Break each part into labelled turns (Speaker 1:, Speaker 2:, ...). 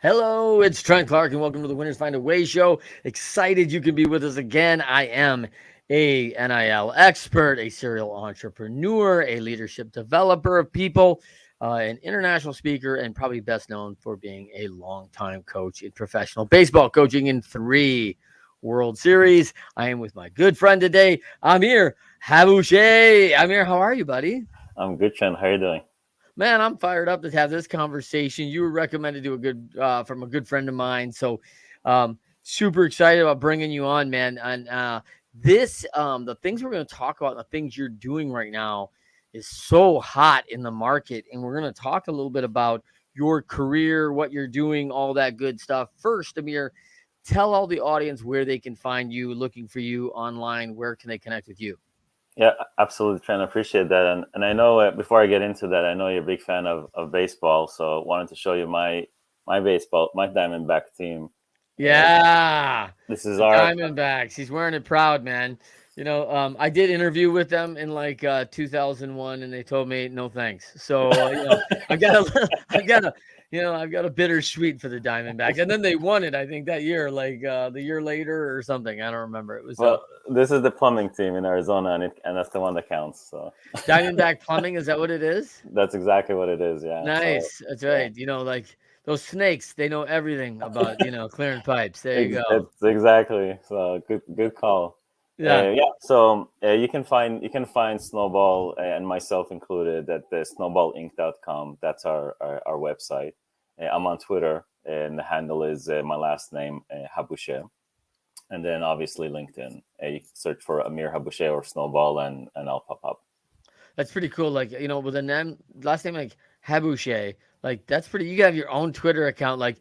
Speaker 1: Hello, it's Trent Clark, and welcome to the Winners Find a Way show. Excited you can be with us again. I am a NIL expert, a serial entrepreneur, a leadership developer of people, an international speaker, and probably best known for being a longtime coach in professional baseball, coaching in 3 World Series. I am with my good friend today, Amir Haboosheh. Amir, how are you, buddy?
Speaker 2: I'm good, Chen. How are you doing?
Speaker 1: Man, I'm fired up to have this conversation. You were recommended to a good from a good friend of mine, so super excited about bringing you on, man. And this the things we're going to talk about, the things you're doing right now, is so hot in the market, and we're going to talk a little bit about your career, what you're doing, all that good stuff. First, Amir, tell all the audience where they can find you, looking for you online. Where can they connect with you?
Speaker 2: Yeah, absolutely, Chen. I appreciate that. And I know before I get into that, I know you're a big fan of baseball, so wanted to show you my baseball, my Diamondback team. Uh,
Speaker 1: Yeah,
Speaker 2: this is
Speaker 1: the
Speaker 2: our
Speaker 1: Diamondbacks. He's wearing it proud, man. I did interview with them in like 2001, and they told me no thanks. So I've got a, I've got a bittersweet for the Diamondbacks. And then they won it, I think that year, like the year later or something. I don't remember. It was
Speaker 2: well, this is the plumbing team in Arizona, and that's the one that counts. So
Speaker 1: Diamondback Plumbing. Is that what it is?
Speaker 2: that's exactly what it is. Yeah. So
Speaker 1: Nice. That's
Speaker 2: yeah,
Speaker 1: right. Like those snakes, they know everything about clearing pipes. There you go.
Speaker 2: it's exactly so good call.
Speaker 1: Yeah.
Speaker 2: Yeah, so you can find Snowball and myself included at the snowballinc.com. That's our website. I'm on Twitter, and the handle is my last name, Haboosheh, and then obviously LinkedIn. You can search for Amir Haboosheh or Snowball, and I'll pop up.
Speaker 1: That's pretty cool. Like, with a name, last name like Habouche, like that's pretty. You have your own Twitter account. Like,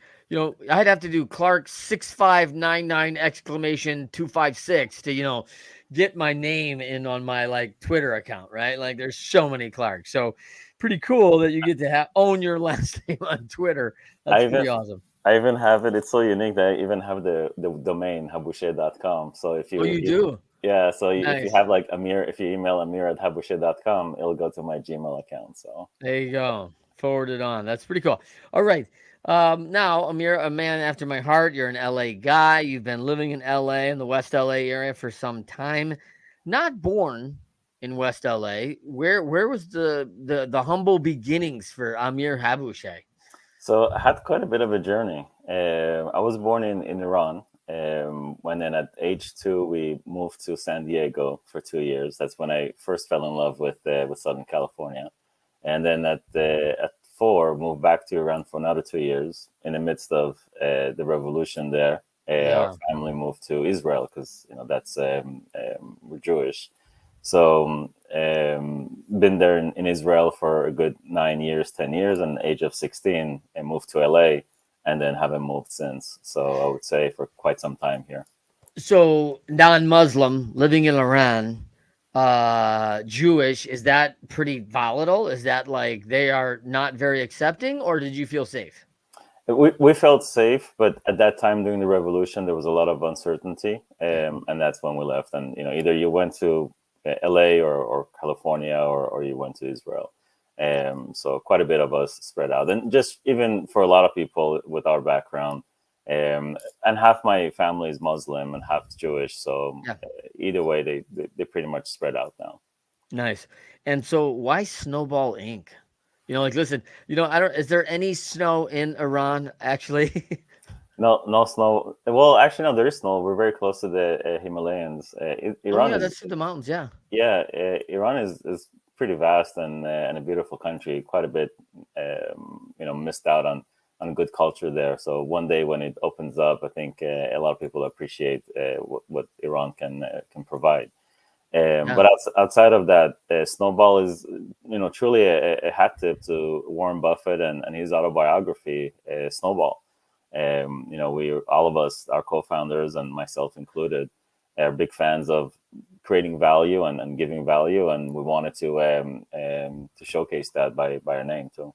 Speaker 1: I'd have to do Clark 6599 exclamation 256 to get my name in on my like Twitter account, right? Like, there's so many Clarks. So, pretty cool that you get to own your last name on Twitter.
Speaker 2: I
Speaker 1: That's
Speaker 2: even
Speaker 1: pretty awesome.
Speaker 2: I even have it. It's so unique that I even have the domain habushe.com. So
Speaker 1: Oh, you
Speaker 2: if
Speaker 1: do?
Speaker 2: yeah, so if you
Speaker 1: Nice.
Speaker 2: have like Amir, if you email Amir at habushe.com, it'll go to my Gmail account. So
Speaker 1: There you go. Forward it on. That's pretty cool. All right. Now, Amir, a man after my heart. You're an LA guy. You've been living in LA, in the West LA area for some time. Not born in West LA. Where was the humble beginnings for Amir Habousheh?
Speaker 2: So I had quite a bit of a journey. I was born in Iran. When then at age 2, we moved to San Diego for 2 years. That's when I first fell in love with Southern California. And then at 4, moved back to Iran for another 2 years. In the midst of the revolution there, our
Speaker 1: Yeah.
Speaker 2: family moved to Israel because that's we're Jewish. So been there in Israel for a good 9 years, 10 years, and age of 16, and moved to LA, and then haven't moved since. So I would say for quite some time here.
Speaker 1: So non-Muslim living in Iran, Jewish, is that pretty volatile? Is that like they are not very accepting, or did you feel safe?
Speaker 2: We felt safe, but at that time during the revolution, there was a lot of uncertainty,
Speaker 1: Yeah.
Speaker 2: and that's when we left. And either you went to LA or California, or you went to Israel. So quite a bit of us spread out, and just even for a lot of people with our background, and half my family is Muslim and half Jewish. So
Speaker 1: Yeah.
Speaker 2: either way, they pretty much spread out now.
Speaker 1: Nice. And so why Snowball Inc? Like listen, I don't is there any snow in Iran actually?
Speaker 2: No, no snow. Well, actually, no, there is snow. We're very close to the Himalayas.
Speaker 1: Oh
Speaker 2: Iran
Speaker 1: yeah,
Speaker 2: is
Speaker 1: that's through the mountains, yeah.
Speaker 2: Yeah, Iran is pretty vast and a beautiful country. Quite a bit, missed out on good culture there. So one day when it opens up, I think a lot of people appreciate what Iran can provide.
Speaker 1: Yeah.
Speaker 2: But outside of that, Snowball is truly a hat tip to Warren Buffett and his autobiography, Snowball. We all of us, our co-founders and myself included, are big fans of creating value and giving value, and we wanted to showcase that by our name too.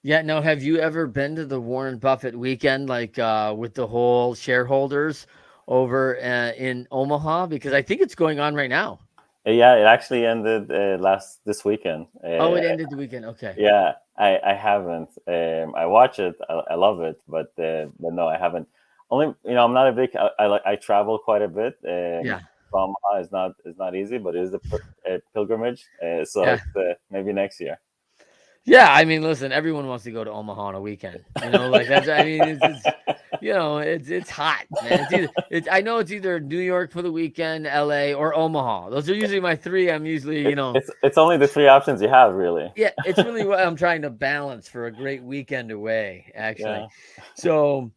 Speaker 1: Yeah, now have you ever been to the Warren Buffett weekend like with the whole shareholders over in Omaha because I think it's going on right now.
Speaker 2: Yeah, it actually ended this weekend.
Speaker 1: Oh, it ended the weekend. Okay.
Speaker 2: Yeah, I haven't. I watch it. I love it, but no, I haven't. Only I'm not a big. I travel quite a bit.
Speaker 1: Yeah.
Speaker 2: To Omaha is not easy, but it is a pilgrimage. So
Speaker 1: Yeah.
Speaker 2: it's maybe next year.
Speaker 1: Yeah. I mean, listen, everyone wants to go to Omaha on a weekend. Like that's. I mean, it's it's hot, man. I know it's either New York for the weekend, LA, or Omaha. Those are usually my three. I'm usually,
Speaker 2: It's only the three options you have, really.
Speaker 1: yeah, it's really what I'm trying to balance for a great weekend away, actually.
Speaker 2: Yeah.
Speaker 1: So,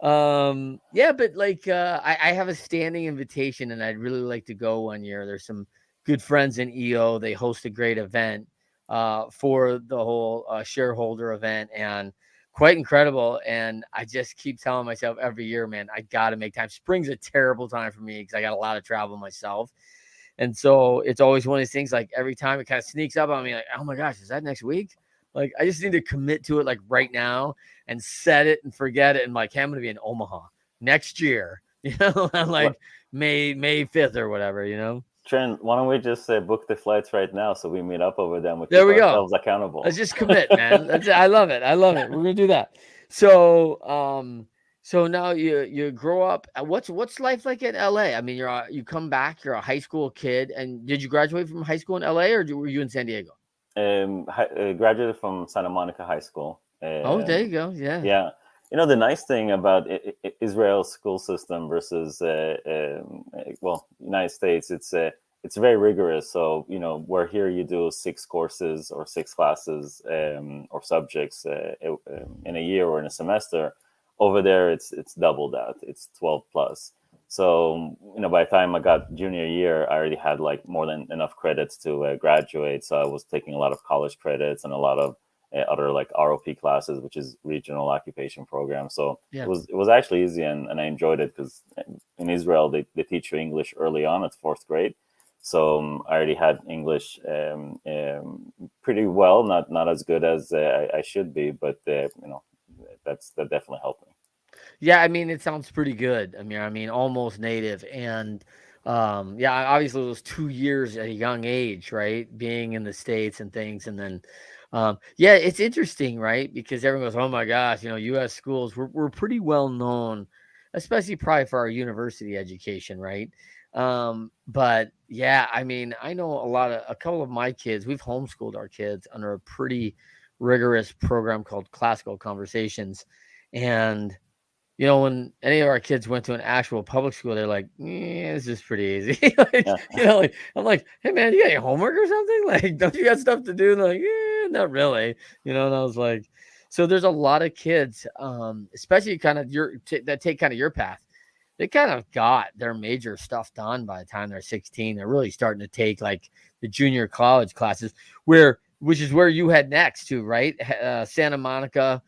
Speaker 1: yeah, but like, I have a standing invitation and I'd really like to go one year. There's some good friends in EO. They host a great event, for the whole, shareholder event, and quite incredible. And I just keep telling myself every year, man, I got to make time. Spring's a terrible time for me because I got a lot of travel myself. And so it's always one of these things, like every time it kind of sneaks up on me, like, oh my gosh, is that next week? Like, I just need to commit to it like right now and set it and forget it. And like, hey, I'm going to be in Omaha next year, on like May 5th or whatever.
Speaker 2: Trent, why don't we just book the flights right now so we meet up over them? We
Speaker 1: There
Speaker 2: keep
Speaker 1: we go.
Speaker 2: ourselves accountable.
Speaker 1: Let's just commit, man. That's it. I love it. I love it. We're going to do that. So now you grow up. What's life like in LA? I mean, you come back. You're a high school kid, and did you graduate from high school in LA, or were you in San Diego?
Speaker 2: Graduated from Santa Monica High School.
Speaker 1: Oh, there you go. Yeah,
Speaker 2: Yeah, the nice thing about Israel's school system versus United States, it's very rigorous. So where here you do 6 courses or 6 classes or subjects in a year or in a semester. Over there, it's double that. It's 12 plus. So by the time I got junior year, I already had like more than enough credits to graduate. So I was taking a lot of college credits and a lot of other like ROP classes, which is regional occupation program. So
Speaker 1: yeah,
Speaker 2: it was actually easy, and I enjoyed it because in Israel they teach you English early on at 4th grade. So I already had English pretty well, not as good as I should be, but that definitely helped me.
Speaker 1: yeah. I mean, it sounds pretty good, Amir. I mean, almost native, and yeah, obviously those 2 years at a young age, right? Being in the States and things, and then, yeah, it's interesting, right? Because everyone goes, "Oh my gosh, U.S. schools, we're pretty well known, especially probably for our university education, right?" But yeah, I mean, I know a couple of my kids. We've homeschooled our kids under a pretty rigorous program called Classical Conversations, and when any of our kids went to an actual public school, they're like, this is pretty easy. Like,
Speaker 2: Yeah.
Speaker 1: like, I'm like, hey man, you got any homework or something? Like, don't you got stuff to do? And they're like, not really. And I was like, so there's a lot of kids, especially kind of that take kind of your path. They kind of got their major stuff done by the time they're 16. They're really starting to take like the junior college classes, which is where you head next to, right? Uh, Santa Monica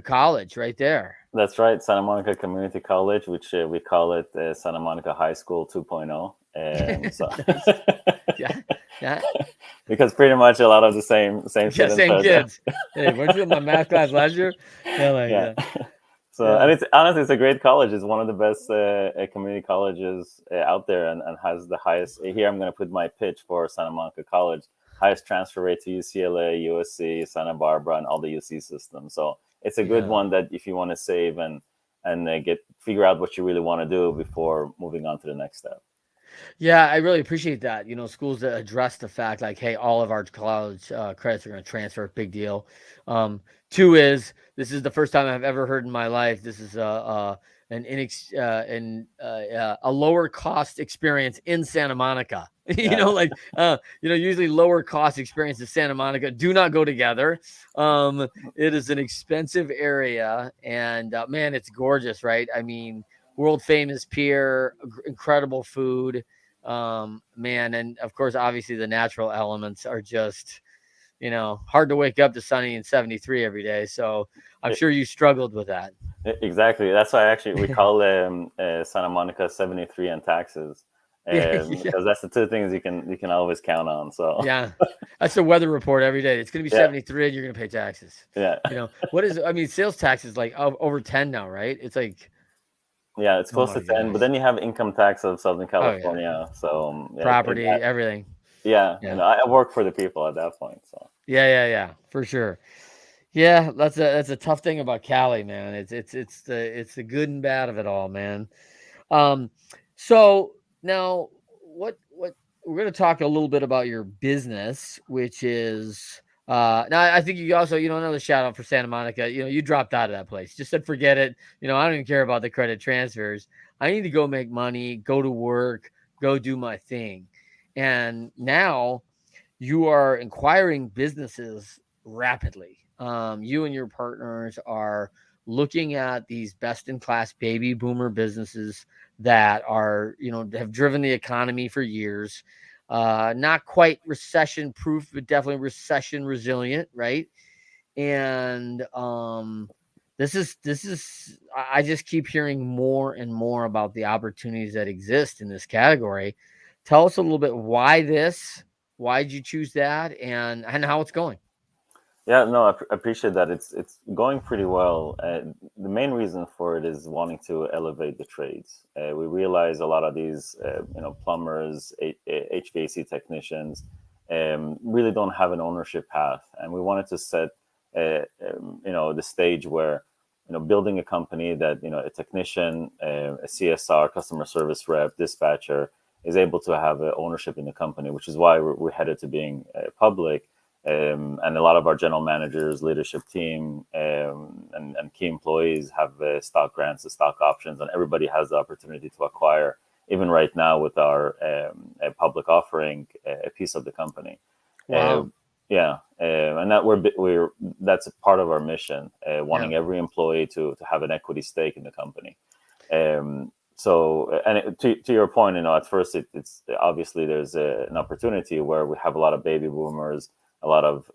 Speaker 1: College, right there.
Speaker 2: That's right, Santa Monica Community College, which we call it Santa Monica High School 2.0. So
Speaker 1: Yeah, yeah,
Speaker 2: because pretty much a lot of the same
Speaker 1: yeah.
Speaker 2: students
Speaker 1: Same
Speaker 2: are there.
Speaker 1: kids. Hey, weren't you in my math class last year? Yeah, like,
Speaker 2: Yeah. So,
Speaker 1: yeah.
Speaker 2: and it's honestly, it's a great college. It's one of the best community colleges out there, and has the highest. Here, I'm going to put my pitch for Santa Monica College: highest transfer rate to UCLA, USC, Santa Barbara, and all the UC systems. So it's a good
Speaker 1: Yeah.
Speaker 2: one that if you want to save and figure out what you really want to do before moving on to the next step.
Speaker 1: Yeah, I really appreciate that. Schools that address the fact like, hey, all of our college credits are going to transfer. Big deal. Two is this is the first time I've ever heard in my life. This is a lower cost experience in Santa Monica. Usually lower cost experience in Santa Monica do not go together. It is an expensive area, and man, it's gorgeous, right? I mean, world famous pier, incredible food, man, and of course, obviously, the natural elements are just hard to wake up to sunny and 73 every day. So I'm sure you struggled with that.
Speaker 2: Exactly. That's why actually we call Santa Monica 73 and taxes,
Speaker 1: Yeah,
Speaker 2: because that's the two things you can always count on. So
Speaker 1: yeah, that's the weather report every day. It's going to be
Speaker 2: yeah,
Speaker 1: 73, and you're going to pay taxes.
Speaker 2: yeah.
Speaker 1: What is? I mean, sales tax is like over 10 now, right? It's like
Speaker 2: Yeah, it's
Speaker 1: Oh
Speaker 2: close to
Speaker 1: my
Speaker 2: 10, but
Speaker 1: gosh.
Speaker 2: then you have income tax of Southern
Speaker 1: Oh yeah.
Speaker 2: California. So yeah,
Speaker 1: Property, everything.
Speaker 2: yeah,
Speaker 1: Yeah.
Speaker 2: I work for the people at that point. So
Speaker 1: Yeah, for sure. Yeah, that's a tough thing about Cali, man. It's the good and bad of it all, man. Um, so now what we're gonna talk a little bit about your business, which is now I think you also, another shout out for Santa Monica. You dropped out of that place. Just said forget it. I don't even care about the credit transfers. I need to go make money, go to work, go do my thing. And now you are acquiring businesses rapidly. You and your partners are looking at these best in class baby boomer businesses that are, have driven the economy for years. Not quite recession proof, but definitely recession resilient, right? And I just keep hearing more and more about the opportunities that exist in this category. Tell us a little bit why did you choose that, and how it's going.
Speaker 2: yeah, no, appreciate that. It's going pretty well. The main reason for it is wanting to elevate the trades. We realize a lot of these, plumbers, HVAC technicians, really don't have an ownership path, and we wanted to set, the stage where, building a company that, a technician, a CSR, customer service rep, dispatcher is able to have ownership in the company, which is why we're headed to being public. And a lot of our general managers, leadership team, and key employees have stock grants and stock options, and everybody has the opportunity to acquire, even right now with our public offering, a piece of the company. Uh,
Speaker 1: Wow.
Speaker 2: yeah, and that we're that's a part of our mission,
Speaker 1: Yeah.
Speaker 2: wanting every employee to have an equity stake in the company. So, and to your point, at first it's obviously there's an opportunity where we have a lot of baby boomers, a lot of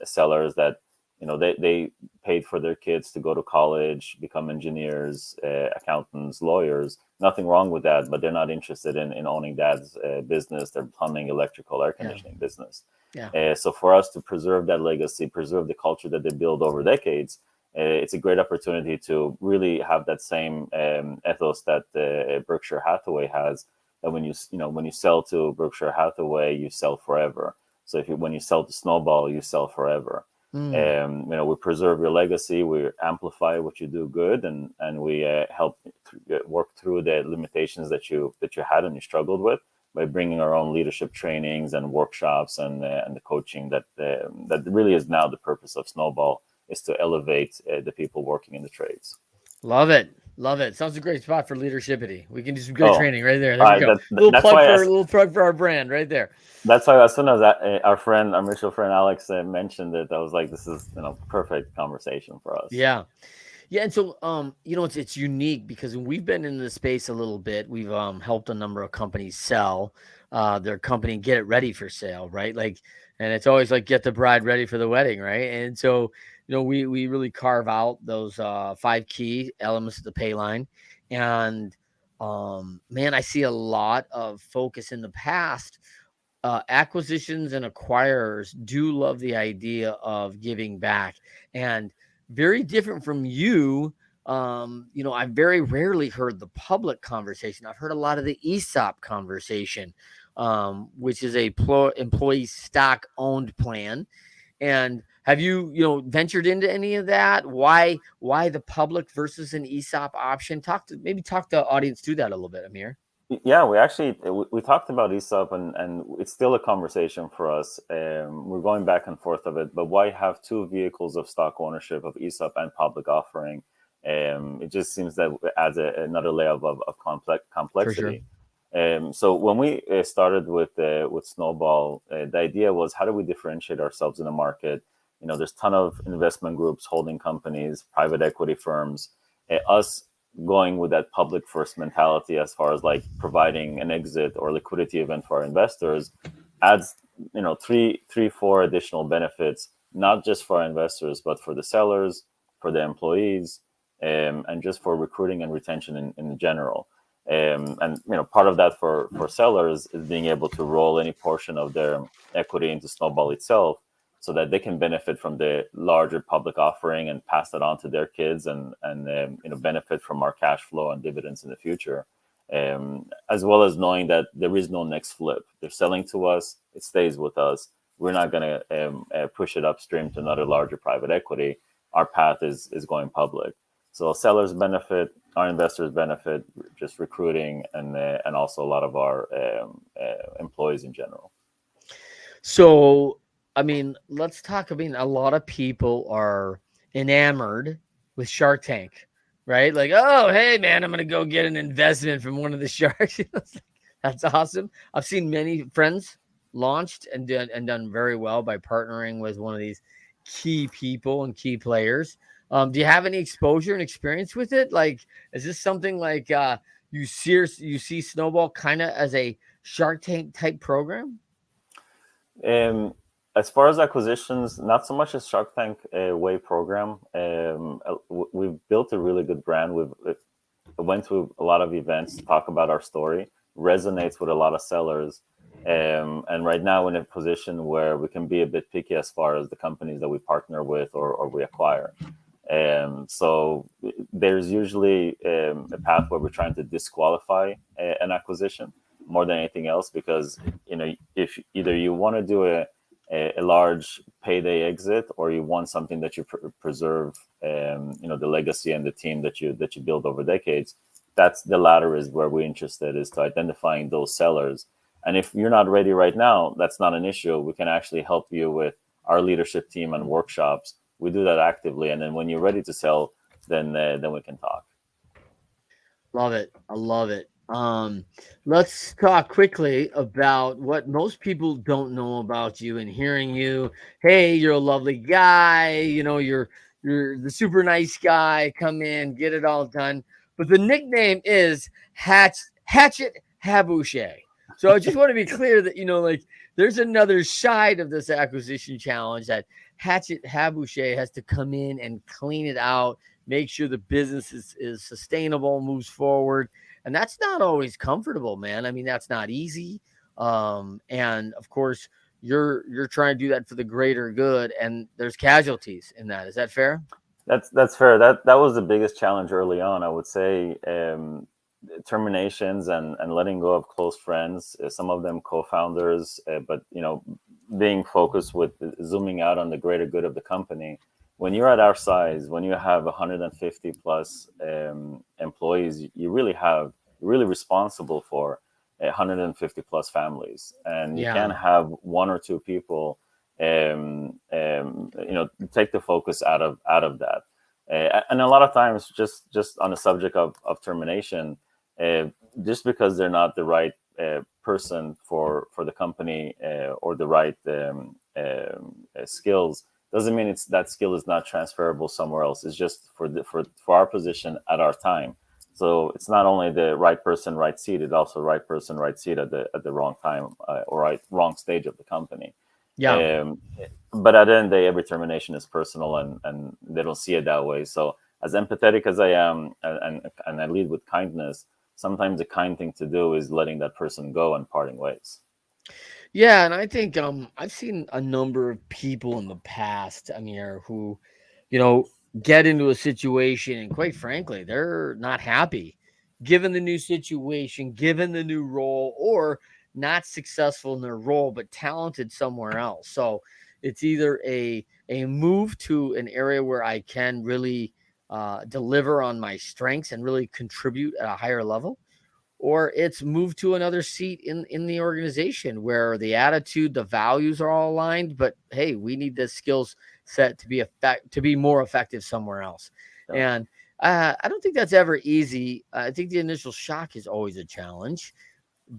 Speaker 2: sellers that they paid for their kids to go to college, become engineers, accountants, lawyers. Nothing wrong with that, but they're not interested in owning dad's business, their plumbing, electrical, air
Speaker 1: Yeah.
Speaker 2: conditioning business.
Speaker 1: Yeah.
Speaker 2: So for us to preserve that legacy, preserve the culture that they build over decades, it's a great opportunity to really have that same ethos that Berkshire Hathaway has. That when you sell to Berkshire Hathaway, you sell forever. So when you sell to Snowball, you sell forever.
Speaker 1: Mm.
Speaker 2: We preserve your legacy, we amplify what you do good, and we help work through the limitations that you had and you struggled with by bringing our own leadership trainings and workshops and the coaching that really is now the purpose of Snowball, is to elevate the people working in the trades.
Speaker 1: Love it. Love it. Sounds a great spot for leadershipity. We can do some great
Speaker 2: Oh,
Speaker 1: training right there.
Speaker 2: all
Speaker 1: There we
Speaker 2: right.
Speaker 1: go. Little
Speaker 2: That's
Speaker 1: plug
Speaker 2: why
Speaker 1: for a little plug for our brand right there.
Speaker 2: that's why as soon as our mutual friend Alex mentioned it, I was like, this is perfect conversation for us.
Speaker 1: Yeah. Yeah, and so it's unique because we've been in the space a little bit. We've helped a number of companies sell their company and get it ready for sale, right? Like, and it's always like get the bride ready for the wedding, right? And so we really carve out those five key elements of the pay line, and man, I see a lot of focus in the past. Acquisitions and acquirers do love the idea of giving back, and very different from you. I've very rarely heard the public conversation. I've heard a lot of the ESOP conversation, which is a employee stock owned plan. And have you, ventured into any of that? Why the public versus an ESOP option? Talk the audience through that a little bit, Amir.
Speaker 2: Yeah, we actually we talked about ESOP, and it's still a conversation for us. We're going back and forth of it, but why have two vehicles of stock ownership of ESOP and public offering? It just seems that it adds another layer of
Speaker 1: For sure.
Speaker 2: complexity. So when we started with Snowball, the idea was, how do we differentiate ourselves in the market? There's a ton of investment groups, holding companies, private equity firms. Us going with that public first mentality, as far as like providing an exit or liquidity event for our investors, adds four additional benefits, not just for our investors but for the sellers, for the employees, and just for recruiting and retention in general. And part of that for sellers is being able to roll any portion of their equity into Snowball itself, so that they can benefit from the larger public offering and pass that on to their kids, and benefit from our cash flow and dividends in the future, as well as knowing that there is no next flip. They're selling to us, it stays with us. We're not going to push it upstream to another larger private equity. Our path is going public. So sellers benefit, our investors benefit, just recruiting, and also a lot of our employees in general.
Speaker 1: So, I mean, let's talk. I mean, a lot of people are enamored with Shark Tank, right? Like, oh, hey, man, I'm going to go get an investment from one of the sharks. That's awesome. I've seen many friends launched and done very well by partnering with one of these key people and key players. Do you have any exposure and experience with it? Like, is this something like you see Snowball kind of as a Shark Tank type program?
Speaker 2: Um, as far as acquisitions, not so much a Shark Tank way program. We've built a really good brand. We've went to a lot of events to talk about our story, resonates with a lot of sellers. And right now in a position where we can be a bit picky as far as the companies that we partner with or we acquire. So there's usually a path where we're trying to disqualify an acquisition more than anything else, because if either you want to do a large payday exit, or you want something that you preserve the legacy and the team that you build over decades. That's the latter is where we're interested, is to identifying those sellers. And if you're not ready right now, that's not an issue. We can actually help you with our leadership team and workshops. We do that actively, and then when you're ready to sell, then we can talk.
Speaker 1: Love it. I love it. Let's talk quickly about what most people don't know about you and hearing you. Hey, you're a lovely guy. You're the super nice guy. Come in, get it all done. But the nickname is Hatchet Haboosheh. So I just want to be clear that like there's another side of this acquisition challenge that Hatchet Haboosheh has to come in and clean it out, make sure the business is sustainable, moves forward, and that's not always comfortable, man. I mean, that's not easy. And of course, you're trying to do that for the greater good, and there's casualties in that. Is that fair?
Speaker 2: That's fair. That was the biggest challenge early on, I would say. Terminations and letting go of close friends, some of them co-founders, but being focused with zooming out on the greater good of the company. When you're at our size, when you have 150 plus employees, you're really responsible for 150 plus families, and you
Speaker 1: Yeah.
Speaker 2: can't have one or two people take the focus out of that. And a lot of times, just on the subject of termination, uh, just because they're not the right person for the company, or the right skills, doesn't mean that skill is not transferable somewhere else. It's just for our position at our time. So it's not only the right person, right seat; it's also right person, right seat at the wrong time, or wrong stage of the company.
Speaker 1: Yeah.
Speaker 2: Um, but at the end of the day, every termination is personal, and they don't see it that way. So as empathetic as I am, and I lead with kindness, sometimes the kind thing to do is letting that person go and parting ways.
Speaker 1: Yeah, and I think I've seen a number of people in the past, Amir, who, you know, get into a situation and quite frankly, they're not happy given the new situation, given the new role, or not successful in their role, but talented somewhere else. So it's either a move to an area where I can really deliver on my strengths and really contribute at a higher level, or it's moved to another seat in the organization where the attitude, the values are all aligned, but hey, we need the skills set to be more effective somewhere else.
Speaker 2: Yeah.
Speaker 1: And I don't think that's ever easy. I think the initial shock is always a challenge,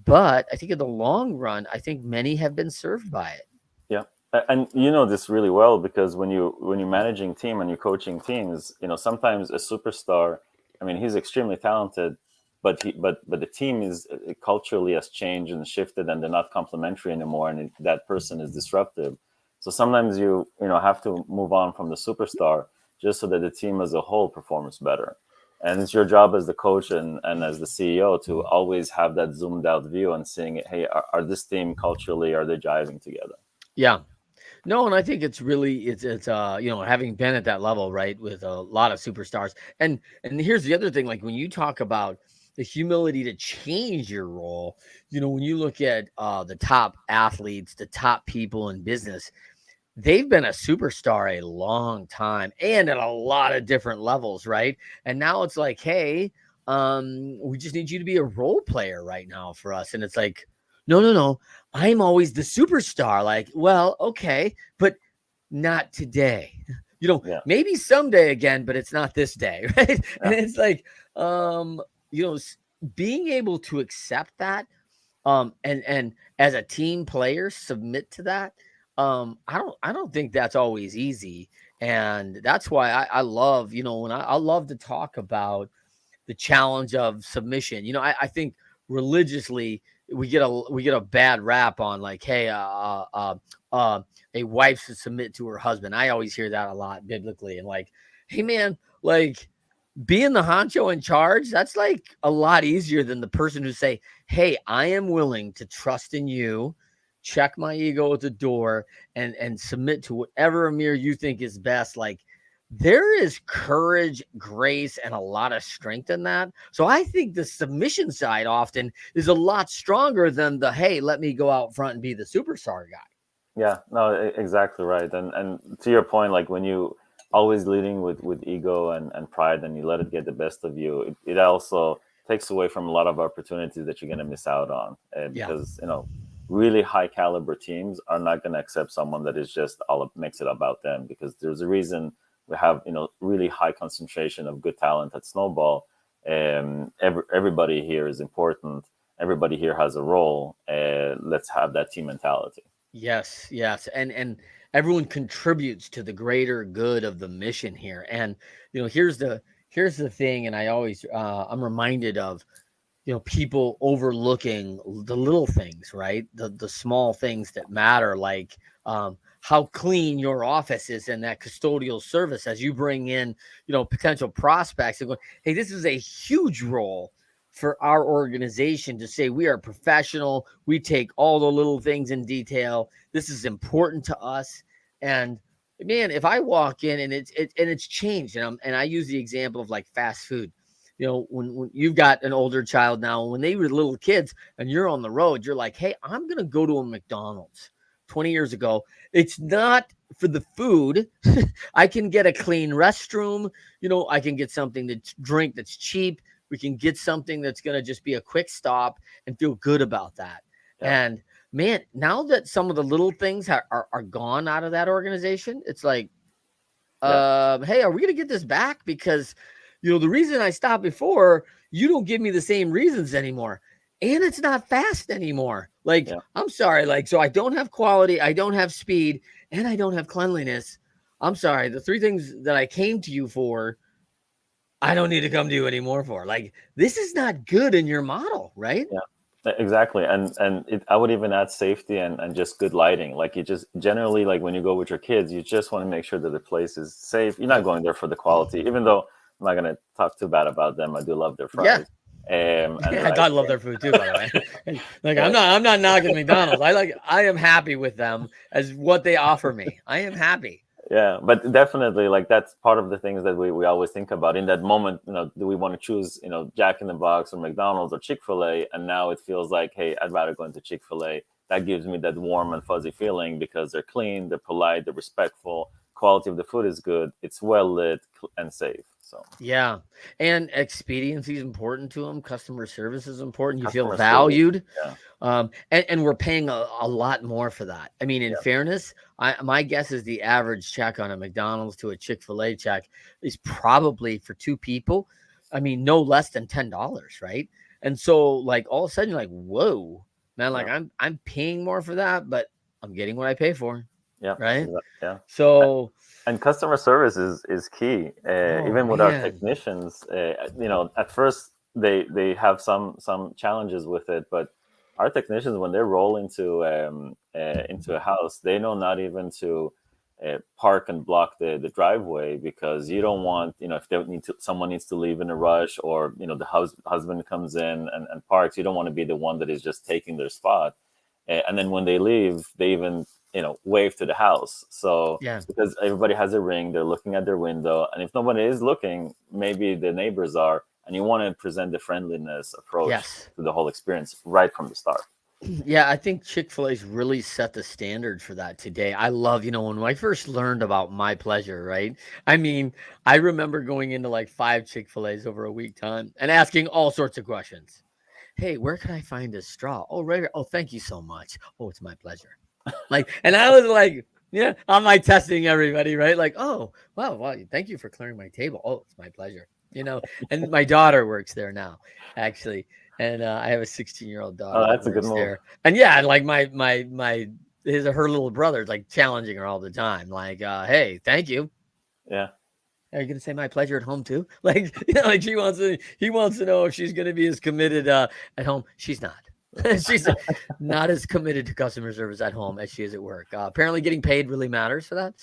Speaker 1: but I think in the long run, I think many have been served by it.
Speaker 2: Yeah, and you know this really well, because when you're managing team and you're coaching teams, sometimes a superstar. I mean, he's extremely talented, but the team is culturally has changed and shifted, and they're not complementary anymore, and that person is disruptive. So sometimes you have to move on from the superstar just so that the team as a whole performs better. And it's your job as the coach and as the CEO to always have that zoomed out view and seeing, hey, are this team culturally, are they jiving together?
Speaker 1: Yeah. No, and I think it's really it's having been at that level, right, with a lot of superstars. And here's the other thing, like when you talk about the humility to change your role, when you look at the top athletes, the top people in business, they've been a superstar a long time and at a lot of different levels, right? And now it's like, hey, we just need you to be a role player right now for us. And it's like, no, no, no, I'm always the superstar. Like, well, okay, but not today.
Speaker 2: Yeah,
Speaker 1: Maybe someday again, but it's not this day, right? And
Speaker 2: yeah,
Speaker 1: it's like, being able to accept that, and as a team player submit to that, I don't think that's always easy. And that's why I love, when I love to talk about the challenge of submission. I think religiously we get a bad rap on, like, hey, uh a wife should submit to her husband. I always hear that a lot biblically, and like, hey man, like, being the honcho in charge, that's like a lot easier than the person who say, hey, I am willing to trust in you, check my ego at the door, and submit to whatever, Amir, you think is best. Like, there is courage, grace, and a lot of strength in that. So I think the submission side often is a lot stronger than the, hey, let me go out front and be the superstar guy.
Speaker 2: yeah. No, exactly right. And to your point, like when you always leading with ego and pride, and you let it get the best of you, it also takes away from a lot of opportunities that you're going to miss out on,
Speaker 1: Yeah.
Speaker 2: because really high caliber teams are not going to accept someone that is just all makes it about them, because there's a reason we have really high concentration of good talent at Snowball. Everybody here is important. Everybody here has a role. Let's have that team mentality.
Speaker 1: Yes, yes. And everyone contributes to the greater good of the mission here. And here's the thing, and I'm reminded of, people overlooking the little things, right? The small things that matter, like, how clean your office is and that custodial service as you bring in, potential prospects, and go, hey, this is a huge role for our organization to say we are professional. We take all the little things in detail. This is important to us. And man, if I walk in and it's changed, and I use the example of like fast food. When you've got an older child now, when they were little kids and you're on the road, you're like, hey, I'm going to go to a McDonald's. 20 years ago, it's not for the food. I can get a clean restroom. I can get something to drink that's cheap. We can get something that's going to just be a quick stop and feel good about that.
Speaker 2: Yeah.
Speaker 1: And man, now that some of the little things are gone out of that organization, it's like,
Speaker 2: Yeah.
Speaker 1: hey, are we going to get this back? Because, the reason I stopped before, you don't give me the same reasons anymore. And it's not fast anymore. Like,
Speaker 2: Yeah.
Speaker 1: I'm sorry. Like, so I don't have quality, I don't have speed, and I don't have cleanliness. I'm sorry. The three things that I came to you for, I don't need to come to you anymore for. Like, this is not good in your model, right?
Speaker 2: Yeah. Exactly. I would even add safety and just good lighting. Like, you just generally, like when you go with your kids, you just want to make sure that the place is safe. You're not
Speaker 1: Yep.
Speaker 2: going there for the quality, even though I'm not going to talk too bad about them. I do love their
Speaker 1: Yeah.
Speaker 2: fries. And
Speaker 1: Yeah,
Speaker 2: right.
Speaker 1: God love their food too, by the way. Like,
Speaker 2: Yeah.
Speaker 1: I'm not knocking McDonald's. I am happy with them as what they offer me. I am happy.
Speaker 2: Yeah, but definitely, like, that's part of the things that we always think about in that moment. Do we want to choose, Jack in the Box or McDonald's or Chick-fil-A? And now it feels like, hey, I'd rather go into Chick-fil-A. That gives me that warm and fuzzy feeling because they're clean, they're polite, they're respectful. Quality of the food is good. It's well lit and safe. So
Speaker 1: Yeah. And expediency is important to them. Customer service is important. You feel
Speaker 2: customer service,
Speaker 1: valued.
Speaker 2: yeah,
Speaker 1: And we're paying a lot more for that. I mean, in
Speaker 2: yeah,
Speaker 1: fairness, my guess is the average check on a McDonald's to a Chick-fil-A check is probably for two people. I mean, no less than $10, right? And so, like, all of a sudden, you're like, whoa, man, like,
Speaker 2: yeah,
Speaker 1: I'm paying more for that, but I'm getting what I pay for,
Speaker 2: yeah,
Speaker 1: right?
Speaker 2: yeah.
Speaker 1: So,
Speaker 2: And customer service is key.
Speaker 1: oh
Speaker 2: Even with our
Speaker 1: man,
Speaker 2: technicians, at first they have some challenges with it, but our technicians, when they roll into a house, they know not even to park and block the driveway, because you don't want, if they need to, someone needs to leave in a rush, or the husband comes in and parks, you don't want to be the one that is just taking their spot. And then when they leave, they even wave to the house. So
Speaker 1: Yeah.
Speaker 2: because everybody has a ring, they're looking at their window, and if nobody is looking, maybe the neighbors are, and you want to present the friendliness approach
Speaker 1: Yes.
Speaker 2: to the whole experience right from the start.
Speaker 1: Yeah, I think Chick-fil-A's really set the standard for that today. I love, when I first learned about My Pleasure, right? I mean, I remember going into like 5 Chick-fil-A's over a week time and asking all sorts of questions. Hey, where can I find a straw? Oh, right here. Oh, thank you so much. Oh, it's my pleasure. Like, and I was like, yeah, I'm like testing everybody, right? Like, oh, wow, thank you for clearing my table. Oh, it's my pleasure. And my daughter works there now, actually. And I have a 16-year-old daughter
Speaker 2: Oh,
Speaker 1: that
Speaker 2: that's a good
Speaker 1: works
Speaker 2: move.
Speaker 1: there. And yeah, and like her little brother's like challenging her all the time. Like, hey, thank you.
Speaker 2: Yeah.
Speaker 1: Are you gonna say my pleasure at home too? Like, like he wants to know if she's gonna be as committed at home. She's not. She's not as committed to customer service at home as she is at work. Apparently, getting paid really matters for that,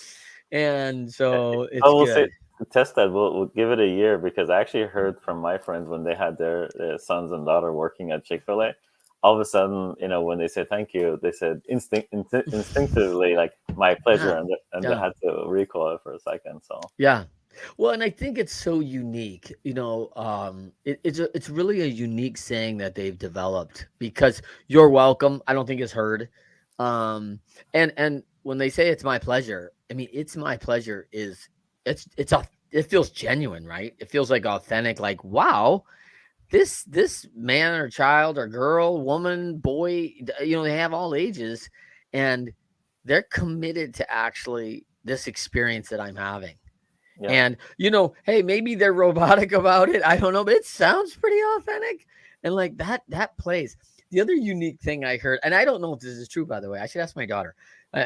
Speaker 1: and so
Speaker 2: I
Speaker 1: it's
Speaker 2: will say
Speaker 1: good.
Speaker 2: to test that. We'll give it a year, because I actually heard from my friends when they had their sons and daughter working at Chick-fil-A. All of a sudden, when they said thank you, they said instinctively like my pleasure,
Speaker 1: Yeah,
Speaker 2: and they
Speaker 1: yeah,
Speaker 2: had to recoil it for a second. So
Speaker 1: yeah. Well, and I think it's so unique. It's really a unique saying that they've developed because "you're welcome." I don't think is heard. And when they say "it's my pleasure," I mean "it's my pleasure" it feels genuine, right? It feels like authentic. Like, wow, this man or child or girl, woman, boy, they have all ages, and they're committed to actually this experience that I'm having.
Speaker 2: yeah,
Speaker 1: And, hey, maybe they're robotic about it. I don't know, but it sounds pretty authentic. And like that plays. The other unique thing I heard, and I don't know if this is true, by the way, I should ask my daughter.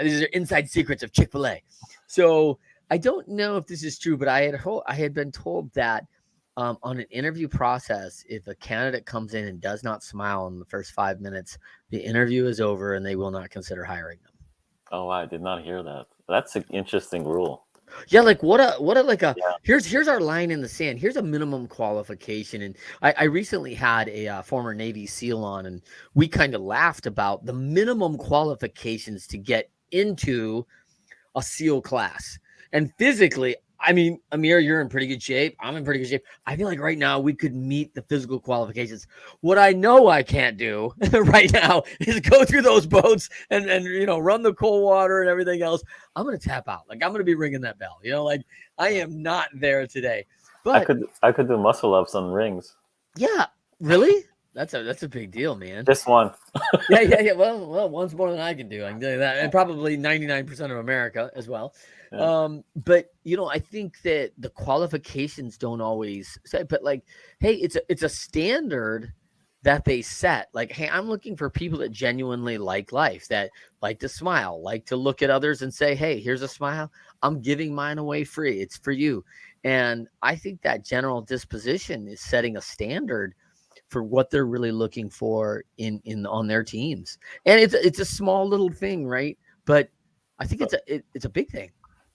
Speaker 1: These are inside secrets of Chick-fil-A. So I don't know if this is true, but I had been told that on an interview process, if a candidate comes in and does not smile in the first 5 minutes, the interview is over and they will not consider hiring them.
Speaker 2: oh, I did not hear that. That's an interesting rule.
Speaker 1: Yeah, like what a like a
Speaker 2: Yeah,
Speaker 1: here's our line in the sand. Here's a minimum qualification. And I recently had a former Navy SEAL on, and we kind of laughed about the minimum qualifications to get into a SEAL class. And physically, I mean, Amir, you're in pretty good shape. I'm in pretty good shape. I feel like right now we could meet the physical qualifications. What I know I can't do right now is go through those boats and run the cold water and everything else. I'm gonna tap out. Like I'm gonna be ringing that bell. Like I am not there today.
Speaker 2: I
Speaker 1: But
Speaker 2: could I could do muscle ups on rings.
Speaker 1: yeah, really, that's a big deal, man.
Speaker 2: Just one.
Speaker 1: Yeah. Well, one's more than I can do. I can tell you that, and probably 99% of America as well.
Speaker 2: Yeah,
Speaker 1: But I think that the qualifications don't always say. But like, hey, it's a standard that they set. Like, hey, I'm looking for people that genuinely like life, that like to smile, like to look at others and say, hey, here's a smile. I'm giving mine away free. It's for you. And I think that general disposition is setting a standard for what they're really looking for in on their teams. And it's a small little thing, right? But I think
Speaker 2: so
Speaker 1: it's a big thing.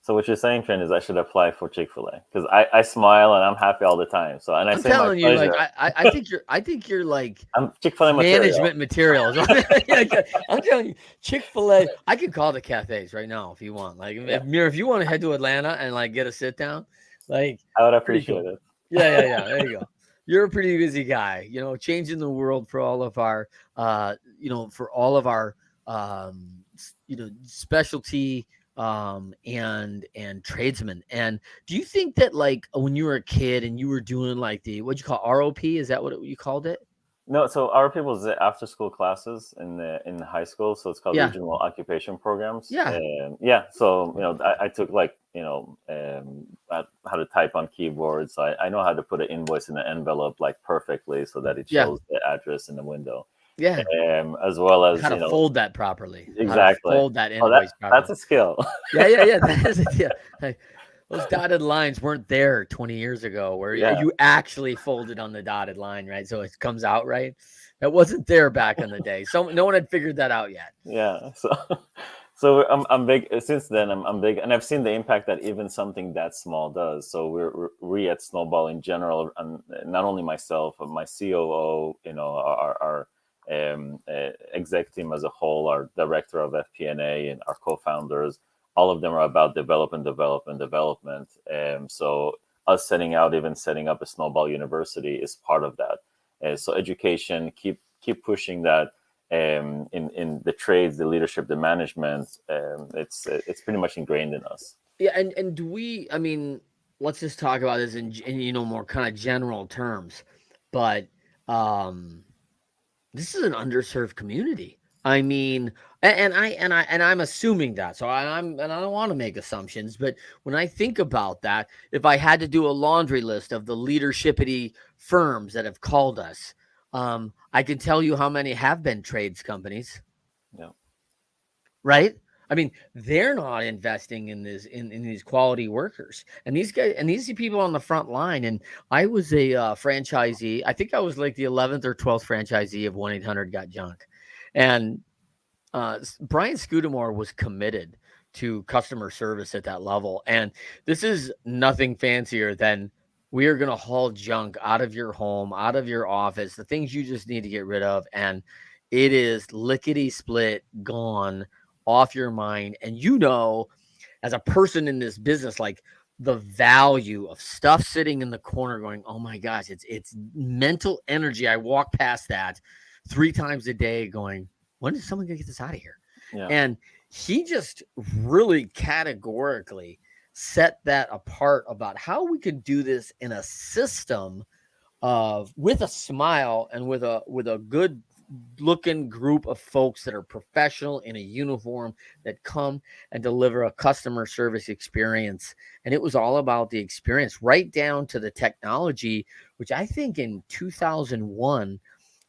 Speaker 2: so what you're saying, Trent, is I should apply for Chick-fil-A, because I smile and I'm happy all the time. So, and I
Speaker 1: I'm
Speaker 2: say my
Speaker 1: telling you, like
Speaker 2: pleasure.
Speaker 1: I think you're like
Speaker 2: I'm Chick-fil-A material.
Speaker 1: management materials. I'm telling you, Chick-fil-A. I can call the cafes right now if you want. Like
Speaker 2: Yeah,
Speaker 1: if you want to head to Atlanta and like get a sit down, like
Speaker 2: I would
Speaker 1: pretty
Speaker 2: appreciate
Speaker 1: cool.
Speaker 2: it.
Speaker 1: Yeah. There you go. You're a pretty busy guy, changing the world for all of our, for all of our, specialty, and tradesmen. And do you think that like when you were a kid and you were doing like what'd you call ROP? Is that what you called it?
Speaker 2: No, so our people's after school classes in high school, so it's called
Speaker 1: Yeah.
Speaker 2: regional occupation programs.
Speaker 1: Yeah.
Speaker 2: And yeah, so I took like how to type on keyboards. So I know how to put an invoice in an envelope like perfectly so that it
Speaker 1: Yeah.
Speaker 2: shows the address in the window.
Speaker 1: Yeah.
Speaker 2: As well as
Speaker 1: How to fold that properly. How to
Speaker 2: exactly.
Speaker 1: fold that
Speaker 2: Oh,
Speaker 1: invoice
Speaker 2: that's
Speaker 1: properly.
Speaker 2: a skill.
Speaker 1: Yeah. That is it. Yeah. Like, those dotted lines weren't there 20 years ago where
Speaker 2: Yeah,
Speaker 1: you actually folded on the dotted line, right? So it comes out right. That wasn't there back in the day. So no one had figured that out yet.
Speaker 2: yeah. So so I'm big since then. I'm big, and I've seen the impact that even something that small does. So we at Snowball in general, and not only myself, but my COO, our exec team as a whole, our director of FP&A and our co-founders, all of them are about development. So us setting out, even setting up a Snowball University is part of that. So education, keep pushing that in the trades, the leadership, the management. It's pretty much ingrained in us.
Speaker 1: Yeah, and do we? I mean, let's just talk about this in more kind of general terms, but um, this is an underserved community. I mean, I'm assuming that. So and I don't want to make assumptions, but when I think about that, if I had to do a laundry list of the leadershipity firms that have called us, I can tell you how many have been trades companies,
Speaker 2: Yeah,
Speaker 1: right? I mean, they're not investing in in these quality workers, and these guys and these people on the front line. And I was a franchisee. I think I was like the 11th or 12th franchisee of 1-800 Got Junk, and Brian Scudamore was committed to customer service at that level. And this is nothing fancier than we are going to haul junk out of your home, out of your office, the things you just need to get rid of, and it is lickety split gone off your mind. And as a person in this business, like the value of stuff sitting in the corner going, oh my gosh, it's mental energy. I walk past that 3 times a day going, when is someone gonna get this out of here?
Speaker 2: yeah,
Speaker 1: And he just really categorically set that apart about how we could do this in a system of with a smile and with a good looking group of folks that are professional in a uniform that come and deliver a customer service experience. And it was all about the experience, right down to the technology, which I think in 2001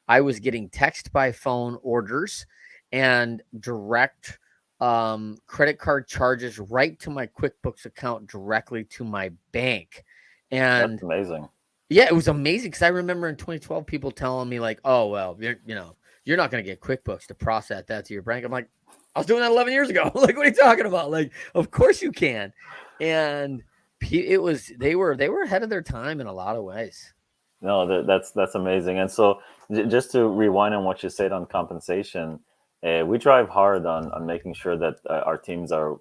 Speaker 1: I was getting text by phone orders and direct credit card charges right to my QuickBooks account directly to my bank.
Speaker 2: that's
Speaker 1: And
Speaker 2: amazing.
Speaker 1: yeah, it was amazing because I remember in 2012 people telling me like, "Oh well, you're not going to get QuickBooks to process that to your bank." I'm like, I was doing that 11 years ago. Like, what are you talking about? Like, of course you can. And they were ahead of their time in a lot of ways.
Speaker 2: No, that's amazing. And so, just to rewind on what you said on compensation, we drive hard on making sure that our teams are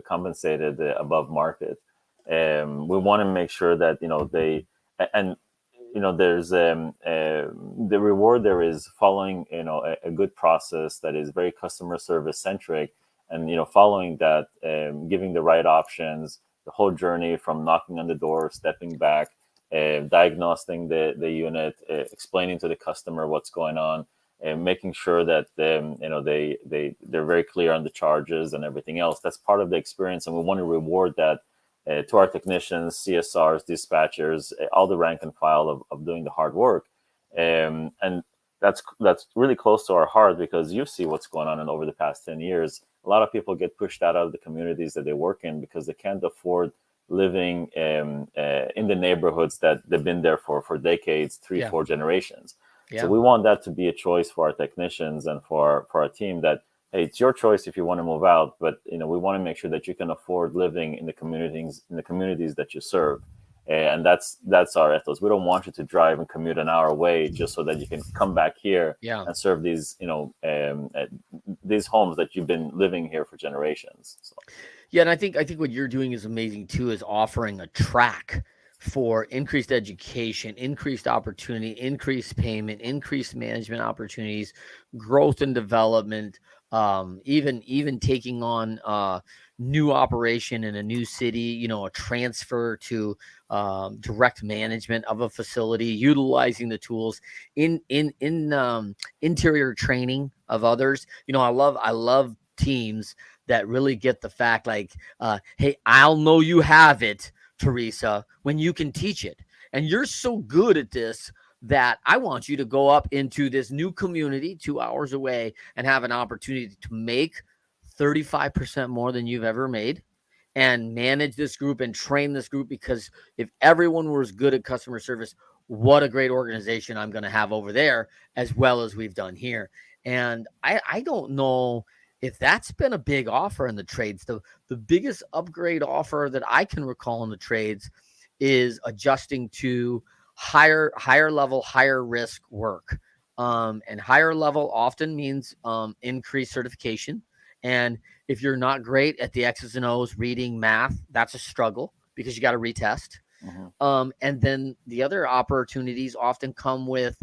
Speaker 2: compensated above market. We want to make sure that they and there's the reward there is following a good process that is very customer service centric, and following that, giving the right options, the whole journey from knocking on the door, stepping back, diagnosing the unit, explaining to the customer what's going on, and making sure that they're very clear on the charges and everything else. That's part of the experience, and we want to reward that to our technicians, CSRs, dispatchers, all the rank and file of doing the hard work. And that's really close to our heart, because you see what's going on. And over the past 10 years, a lot of people get pushed out of the communities that they work in because they can't afford living in the neighborhoods that they've been there for decades, three,
Speaker 1: Yeah.
Speaker 2: 4 generations. So
Speaker 1: Yeah.
Speaker 2: we want that to be a choice for our technicians and for our team, that hey, it's your choice if you want to move out, but we want to make sure that you can afford living in the communities that you serve. And that's our ethos. We don't want you to drive and commute an hour away just so that you can come back here
Speaker 1: Yeah.
Speaker 2: and serve these homes that you've been living here for generations. So.
Speaker 1: Yeah, and I think what you're doing is amazing too, is offering a track for increased education, increased opportunity, increased payment, increased management opportunities, growth and development, even taking on new operation in a new city, a transfer to direct management of a facility, utilizing the tools in interior training of others. I love teams that really get the fact like, hey, I'll know you have it, Teresa, when you can teach it. And you're so good at this that I want you to go up into this new community 2 hours away and have an opportunity to make 35% more than you've ever made and manage this group and train this group. Because if everyone was good at customer service, what a great organization I'm going to have over there, as well as we've done here. And I don't know if that's been a big offer in the trades. The biggest upgrade offer that I can recall in the trades is adjusting to higher level, higher risk work. And higher level often means increased certification. And if you're not great at the X's and O's, reading, math, that's a struggle because you got to retest.
Speaker 2: Hmm.
Speaker 1: And then the other opportunities often come with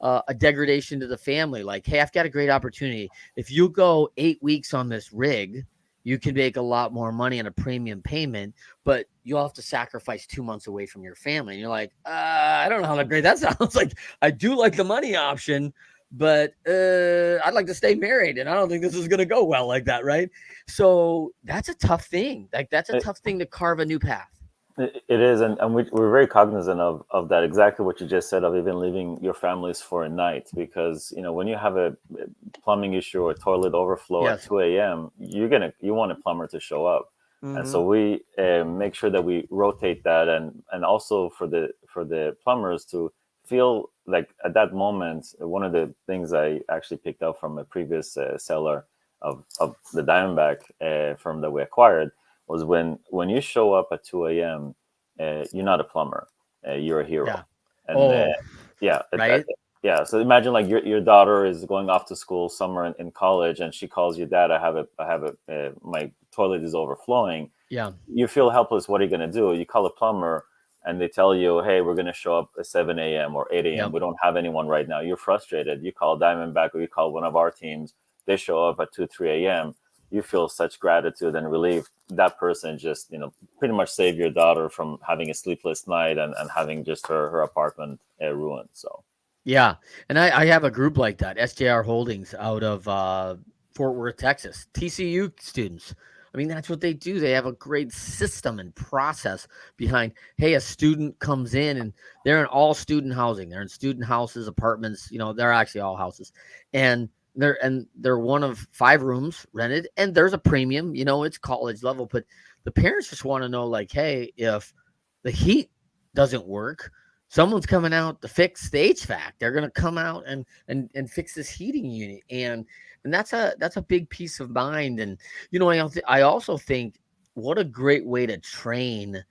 Speaker 1: a degradation to the family. Like, hey, I've got a great opportunity. If you go 8 weeks on this rig, you can make a lot more money on a premium payment, but you'll have to sacrifice 2 months away from your family. And you're like, I don't know how great that sounds. Like, I do like the money option, but I'd like to stay married, and I don't think this is going to go well like that, right? So that's a tough thing. Like, that's a tough thing to carve a new path.
Speaker 2: It is, and we're very cognizant of that. Exactly what you just said, of even leaving your families for a night, because when you have a plumbing issue or toilet overflow at
Speaker 1: Yes.
Speaker 2: 2 a.m., you want a plumber to show up, and so we make sure that we rotate that, and also for the plumbers to feel like at that moment. One of the things I actually picked up from a previous seller of the Diamondback firm that we acquired was when you show up at 2 a.m., you're not a plumber, you're a hero.
Speaker 1: Yeah.
Speaker 2: And yeah,
Speaker 1: right.
Speaker 2: yeah. So imagine like your daughter is going off to school somewhere in college, and she calls you, Dad, I have a my toilet is overflowing.
Speaker 1: Yeah.
Speaker 2: You feel helpless. What are you going to do? You call a plumber, and they tell you, hey, we're going to show up at 7 a.m. or 8 a.m.
Speaker 1: Yep.
Speaker 2: We don't have anyone right now. You're frustrated. You call Diamondback, or you call one of our teams. They show up at 2, 3 a.m. You feel such gratitude and relief. That person just, pretty much saved your daughter from having a sleepless night and having just her apartment ruined. So,
Speaker 1: Yeah. And I have a group like that, SJR Holdings out of Fort Worth, Texas, TCU students. I mean, that's what they do. They have a great system and process behind, hey, a student comes in and they're in all student housing. They're in student houses, apartments, they're actually all houses. And they're one of 5 rooms rented, and there's a premium, it's college level, but the parents just want to know, like, hey, if the heat doesn't work, someone's coming out to fix the HVAC. They're going to come out and fix this heating unit, and that's a big peace of mind. And I also think what a great way to train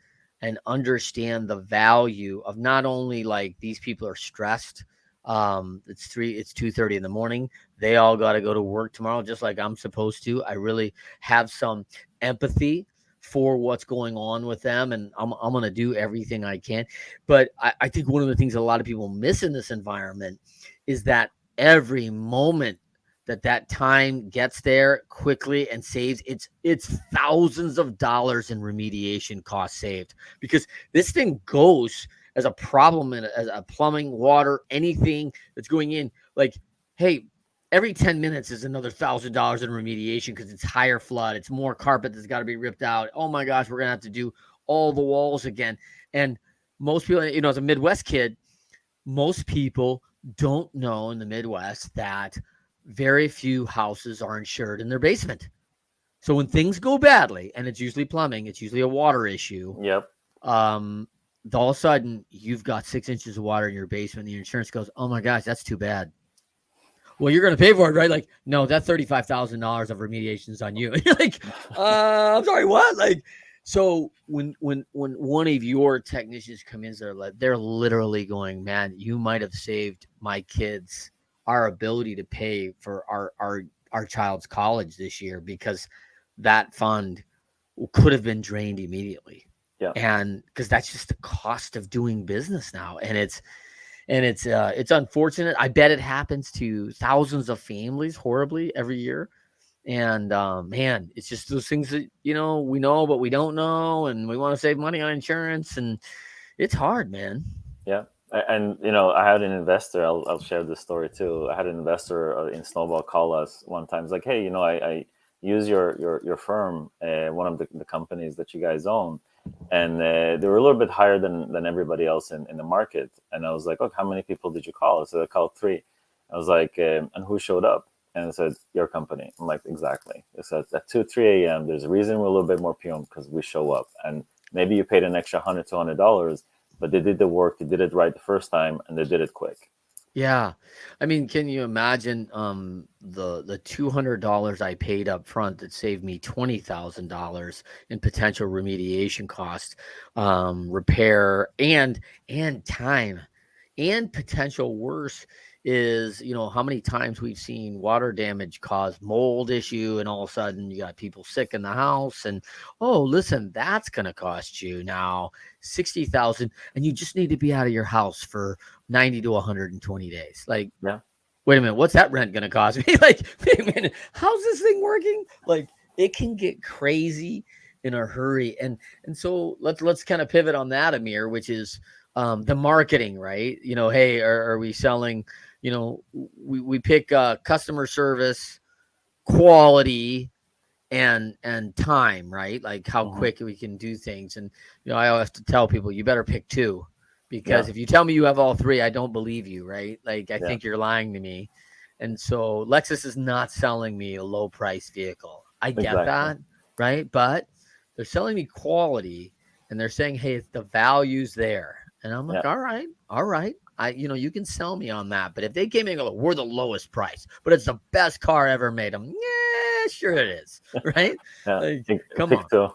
Speaker 1: and understand the value of not only like these people are stressed. It's 2:30 in the morning. They all got to go to work tomorrow, just like I'm supposed to. I really have some empathy for what's going on with them, and I'm going to do everything I can. But I think one of the things a lot of people miss in this environment is that every moment that time gets there quickly and saves, it's thousands of dollars in remediation costs saved, because this thing goes as a problem as a plumbing, water, anything that's going in. Like, hey, every 10 minutes is another $1,000 in remediation because it's higher flood. It's more carpet that's got to be ripped out. Oh my gosh, we're going to have to do all the walls again. And most people, as a Midwest kid, most people don't know in the Midwest that very few houses are insured in their basement. So when things go badly, and it's usually plumbing, it's usually a water issue.
Speaker 2: yep.
Speaker 1: All of a sudden you've got 6 inches of water in your basement, and your insurance goes, oh my gosh, that's too bad. Well, you're going to pay for it, right? Like, no, that $35,000 of remediation is on you. You're like, I'm sorry, what? Like, so when one of your technicians come in, they're literally going, man, you might have saved my kids our ability to pay for our child's college this year, because that fund could have been drained immediately.
Speaker 2: Yeah.
Speaker 1: And because that's just the cost of doing business now. And it's unfortunate. I bet it happens to thousands of families horribly every year. And man, it's just those things that we know but we don't know, and we want to save money on insurance, and it's hard, man.
Speaker 2: Yeah. And I had an investor. I'll share this story too. I had an investor in Snowball call us one time. It's like, hey, I use your firm, one of the companies that you guys own, and they were a little bit higher than everybody else in the market. And I was like, okay, how many people did you call? I said, I called 3. I was like, and who showed up? And it said, your company. I'm like, exactly. It said at 2, 3 a.m. There's a reason we're a little bit more PM, because we show up, and maybe you paid an extra $100, $200, but they did the work. They did it right the first time, and they did it quick.
Speaker 1: Yeah. I mean, can you imagine the $200 I paid up front that saved me $20,000 in potential remediation costs, repair, and time, and potential worse is, how many times we've seen water damage cause mold issue, and all of a sudden you got people sick in the house, and oh, listen, that's going to cost you now 60,000, and you just need to be out of your house for 90 to 120 days. Like,
Speaker 2: Yeah.
Speaker 1: wait a minute, what's that rent going to cost me? Like, wait a minute, how's this thing working? Like, it can get crazy in a hurry. And so let's kind of pivot on that, Amir, which is the marketing, right? Hey, are we selling, we pick customer service, quality, and time, right? Like how
Speaker 2: Mhm.
Speaker 1: quick we can do things. And I always have to tell people, you better pick two, because
Speaker 2: Yeah.
Speaker 1: if you tell me you have all three, I don't believe you, right? Like, I
Speaker 2: Yeah.
Speaker 1: think you're lying to me. And so Lexus is not selling me a low price vehicle. I get
Speaker 2: Exactly.
Speaker 1: that, right? But they're selling me quality, and they're saying, hey, the value's there. And I'm like,
Speaker 2: Yeah.
Speaker 1: all right, all right. You can sell me on that. But if they came in and go, we're the lowest price, but it's the best car ever made, I'm, yeah, sure it is, right?
Speaker 2: Yeah.
Speaker 1: Like,
Speaker 2: Pick,
Speaker 1: come
Speaker 2: pick
Speaker 1: on.
Speaker 2: two.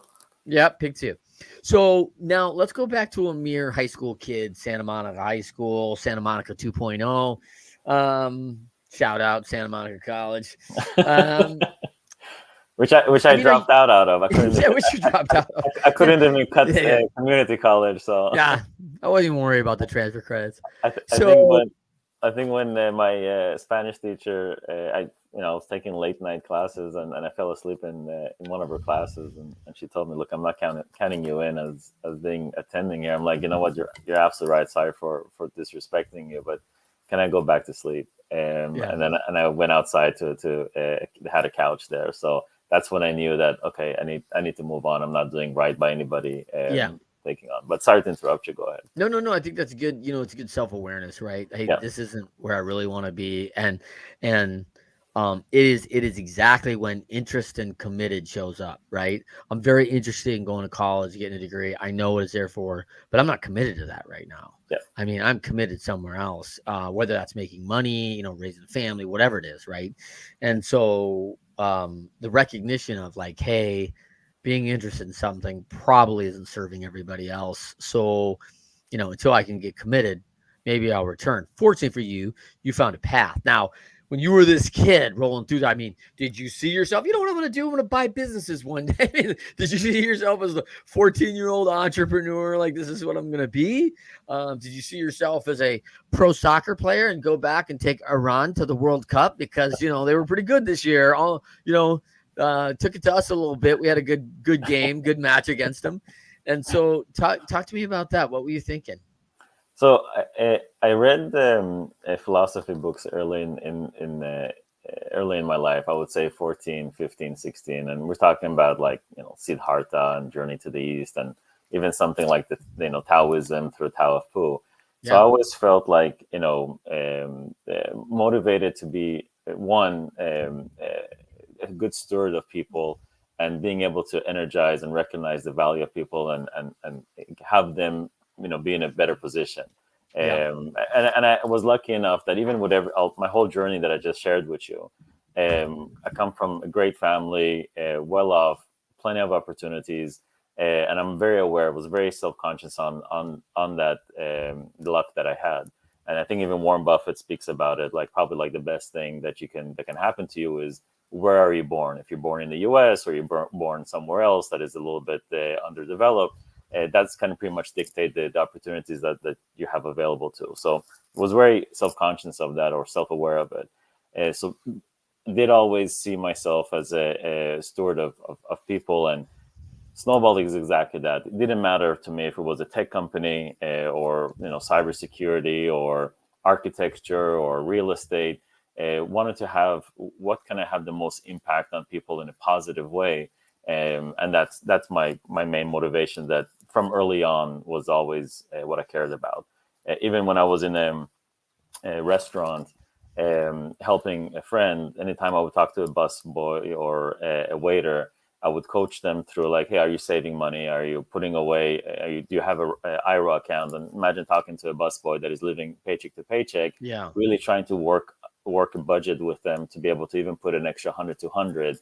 Speaker 1: Yep, pick two. So now let's go back to Amir, high school kid, Santa Monica High School, Santa Monica 2.0. Shout out Santa Monica College. Um,
Speaker 2: which I
Speaker 1: I mean,
Speaker 2: dropped out of.
Speaker 1: yeah, which you dropped out of.
Speaker 2: I couldn't even cut
Speaker 1: Yeah,
Speaker 2: community college. So
Speaker 1: yeah. I wasn't even worried about the transfer credits.
Speaker 2: I, th- I think
Speaker 1: So,
Speaker 2: when my Spanish teacher, I was taking late night classes, and I fell asleep in one of her classes, and she told me, "Look, I'm not counting you in as being attending here." I'm like, you know what, you're absolutely right. Sorry for disrespecting you, but can I go back to sleep?
Speaker 1: yeah.
Speaker 2: And I went outside to had a couch there, so that's when I knew that okay, I need to move on. I'm not doing right by anybody.
Speaker 1: Yeah.
Speaker 2: Taking on, but sorry to interrupt you. Go ahead.
Speaker 1: No, no, no. I think that's good. It's good self-awareness, right? Hey,
Speaker 2: Yeah.
Speaker 1: this isn't where I really want to be. And it is exactly when interest and committed shows up, right? I'm very interested in going to college, getting a degree. I know what it's there for, but I'm not committed to that right now.
Speaker 2: Yeah.
Speaker 1: I mean, I'm committed somewhere else, whether that's making money, raising a family, whatever it is, right? And so the recognition of like, hey, being interested in something probably isn't serving everybody else. So, until I can get committed, maybe I'll return. Fortunately for you, you found a path. Now, when you were this kid rolling through that, I mean, did you see yourself? You know what I'm going to do? I'm going to buy businesses one day. Did you see yourself as a 14-year-old entrepreneur? Like, this is what I'm going to be? Did you see yourself as a pro soccer player and go back and take Iran to the World Cup because, they were pretty good this year? Took it to us a little bit. We had a good game, good match against them. And so talk to me about that. What were you thinking?
Speaker 2: So I read philosophy books early in my life. I would say 14, 15, 16. And we're talking about like, Siddhartha and Journey to the East, and even something like Taoism through Tao of Pu. So I
Speaker 1: Yeah.
Speaker 2: always felt like, motivated to be a good steward of people, and being able to energize and recognize the value of people, and have them be in a better position.
Speaker 1: Yeah.
Speaker 2: And I was lucky enough that even with my whole journey that I just shared with you, I come from a great family, well off, plenty of opportunities, and I'm very aware. Was very self conscious on that, the luck that I had. And I think even Warren Buffett speaks about it. Like probably like the best thing that can happen to you is, where are you born? If you're born in the U.S. or you're born somewhere else that is a little bit underdeveloped, that's kind of pretty much dictate the opportunities that you have available to. So was very self-conscious of that, or self-aware of it. So did always see myself as a steward of people, and Snowball is exactly that. It didn't matter to me if it was a tech company, or cybersecurity, or architecture, or real estate. Wanted to have what can I have the most impact on people in a positive way, and that's my main motivation. That from early on was always what I cared about. Even when I was in a restaurant, helping a friend, anytime I would talk to a bus boy or a waiter, I would coach them through like, hey, are you saving money? Are you putting away? Do you have a IRA account? And imagine talking to a busboy that is living paycheck to paycheck,
Speaker 1: Yeah.
Speaker 2: really trying to work a budget with them to be able to even put an extra 100, 200.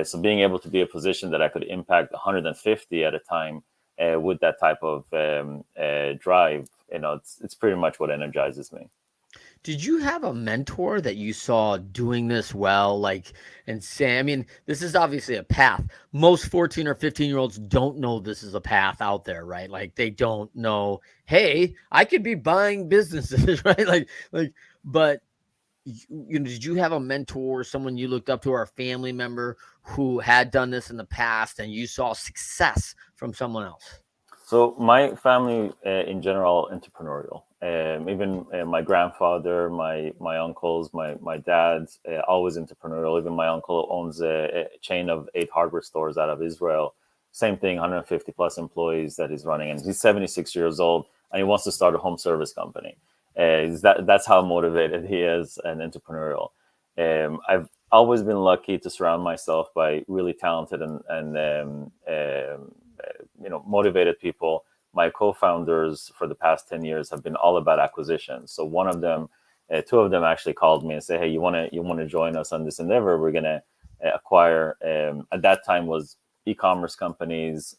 Speaker 2: So being able to be a position that I could impact 150 at a time, with that type of drive, it's pretty much what energizes me.
Speaker 1: Did you have a mentor that you saw doing this well? Like, and say, I mean, this is obviously a path. Most 14 or 15-year-olds don't know this is a path out there, right? Like, they don't know, hey, I could be buying businesses, right? But did you have a mentor, someone you looked up to, or a family member who had done this in the past and you saw success from someone else?
Speaker 2: So my family, in general, entrepreneurial. Even my grandfather, my uncles, my dad, always entrepreneurial. Even my uncle owns a chain of 8 hardware stores out of Israel. Same thing, 150 plus employees that he's running, and he's 76 years old, and he wants to start a home service company. That's how motivated he is and entrepreneurial. I've always been lucky to surround myself by really talented and motivated people. My co-founders for the past 10 years have been all about acquisitions. So one of them, two of them actually called me and say, hey, you want to join us on this endeavor? We're going to acquire, at that time was e-commerce companies,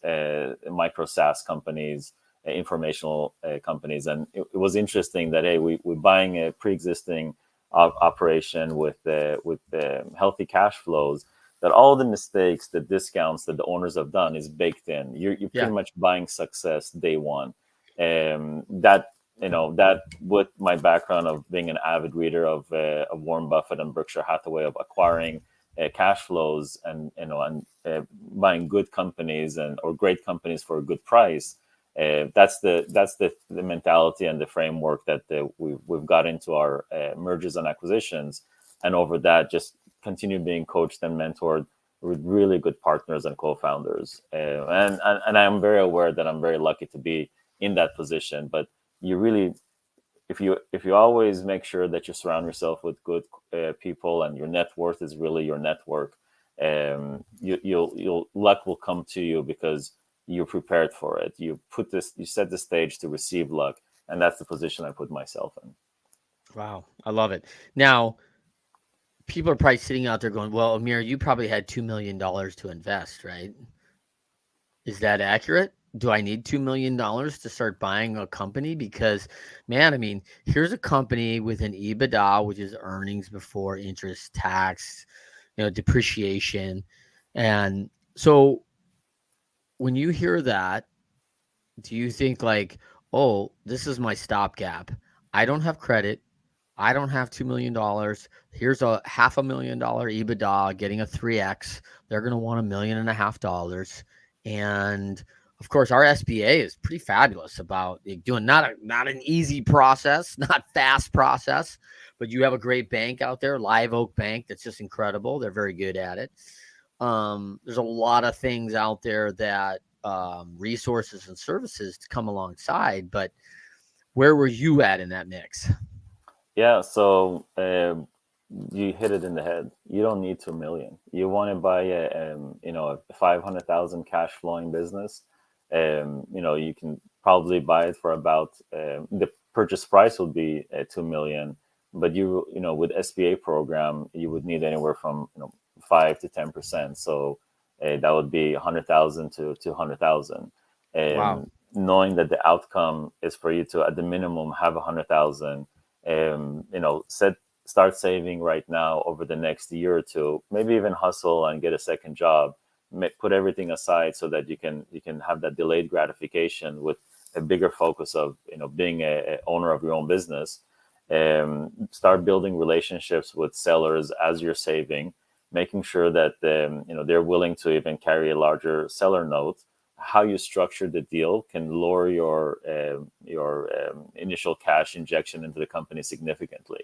Speaker 2: micro SaaS companies, informational companies. And it was interesting that, hey, we're buying a pre-existing operation with healthy cash flows, that all the mistakes, the discounts that the owners have done is baked in. You're pretty much buying success day one. That with my background of being an avid reader of Warren Buffett and Berkshire Hathaway, of acquiring cash flows and buying good companies or great companies for a good price. That's the mentality and the framework that we've got into our mergers and acquisitions, and over that, just continue being coached and mentored with really good partners and co-founders. And I'm very aware that I'm very lucky to be in that position. But you really, if you always make sure that you surround yourself with good people, and your net worth is really your network, you'll luck will come to you because you're prepared for it. You set the stage to receive luck, and that's the position I put myself in.
Speaker 1: Wow, I love it. Now, people are probably sitting out there going, well, Amir, you probably had $2 million to invest, right? Is that accurate? Do I need $2 million to start buying a company? Because, man, I mean, here's a company with an EBITDA, which is earnings before interest, tax, depreciation. And so when you hear that, do you think like, oh, this is my stopgap? I don't have credit. I don't have $2 million. Here's a $500,000 EBITDA, getting a 3X. They're going to want $1.5 million. And of course, our SBA is pretty fabulous about doing not an easy process, not fast process, but you have a great bank out there, Live Oak Bank, that's just incredible. They're very good at it. There's a lot of things out there that resources and services to come alongside, but where were you at in that mix?
Speaker 2: Yeah, so you hit it in the head. You don't need 2 million. You want to buy a 500,000 cash flowing business. You can probably buy it for about the purchase price would be 2 million, but with SBA program you would need anywhere from 5 to 10%. So that would be 100,000 to 200,000.
Speaker 1: Wow.
Speaker 2: Knowing that the outcome is for you to at the minimum have 100,000. Start saving right now over the next year or two, maybe even hustle and get a second job, put everything aside so that you can have that delayed gratification with a bigger focus of being a owner of your own business. Start building relationships with sellers as you're saving, making sure that they're willing to even carry a larger seller note. How you structure the deal can lower your initial cash injection into the company significantly.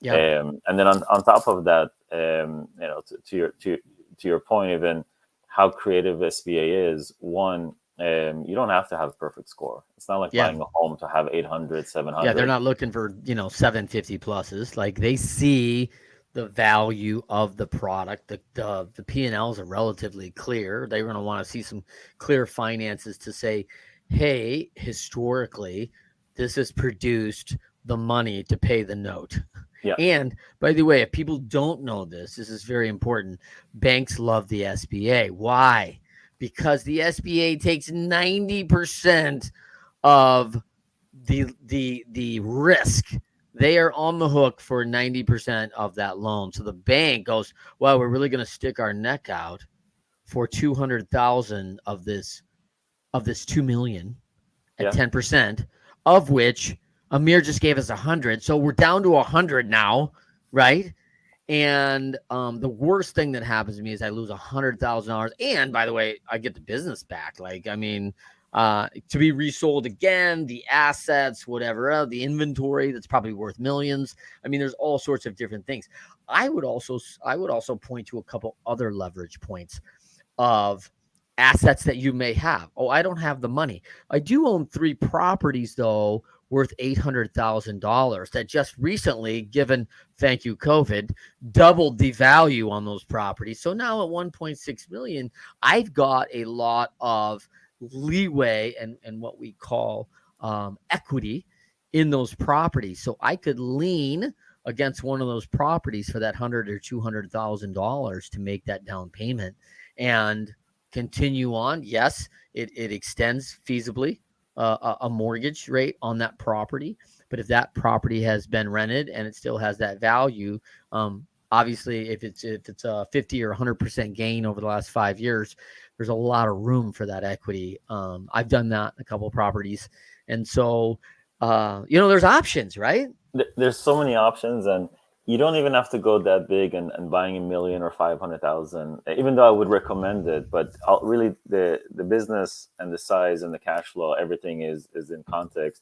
Speaker 1: Yeah.
Speaker 2: And then on top of that, to your point, even how creative SBA is. One, you don't have to have a perfect score. It's not like buying a home to have 800, 700.
Speaker 1: Yeah, they're not looking for 750 pluses. Like, they see the value of the product. The P&Ls are relatively clear. They're going to want to see some clear finances to say, hey, historically, this has produced the money to pay the note.
Speaker 2: Yeah.
Speaker 1: And by the way, if people don't know this is very important. Banks love the SBA. Why? Because the SBA takes 90% of the risk they are on the hook for 90% of that loan. So the bank goes, well, we're really going to stick our neck out for 200,000 of this 2 million at
Speaker 2: Yeah.
Speaker 1: 10%, of which Amir just gave us 100. So we're down to 100 now, right? And the worst thing that happens to me is I lose $100,000. And by the way, I get the business back. Like, I mean, to be resold again, the assets, whatever, the inventory that's probably worth millions. I mean, there's all sorts of different things. I would also point to a couple other leverage points of assets that you may have. Oh, I don't have the money. I do own 3 properties though, worth $800,000 that just recently, given thank you COVID, doubled the value on those properties. So now at 1.6 million, I've got a lot of leeway and what we call equity in those properties. So I could lean against one of those properties for that $100,000 or $200,000 to make that down payment and continue on. Yes, it extends feasibly a mortgage rate on that property, but if that property has been rented and it still has that value, obviously if it's a 50 or 100% gain over the last 5 years, there's a lot of room for that equity. I've done that in a couple of properties, and so there's options, right?
Speaker 2: There's so many options, and you don't even have to go that big and buying a million or 500,000, even though I would recommend it. But really, the business and the size and the cash flow, everything is in context.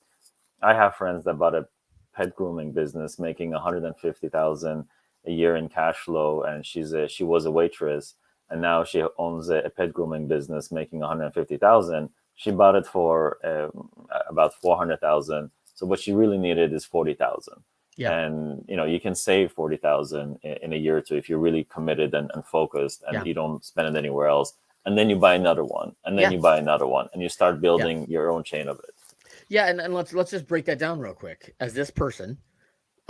Speaker 2: I have friends that bought a pet grooming business making 150,000 a year in cash flow, and she was a waitress, and now she owns a pet grooming business making 150,000. She bought it for about 400,000. So what she really needed is 40,000.
Speaker 1: Yeah.
Speaker 2: And you can save 40,000 in a year or two if you're really committed and focused, and
Speaker 1: Yeah.
Speaker 2: you don't spend it anywhere else. And then you buy another one, and then
Speaker 1: Yeah.
Speaker 2: you buy another one, and you start
Speaker 1: Yeah.
Speaker 2: building your own chain of it.
Speaker 1: Yeah, and let's just break that down real quick. As this person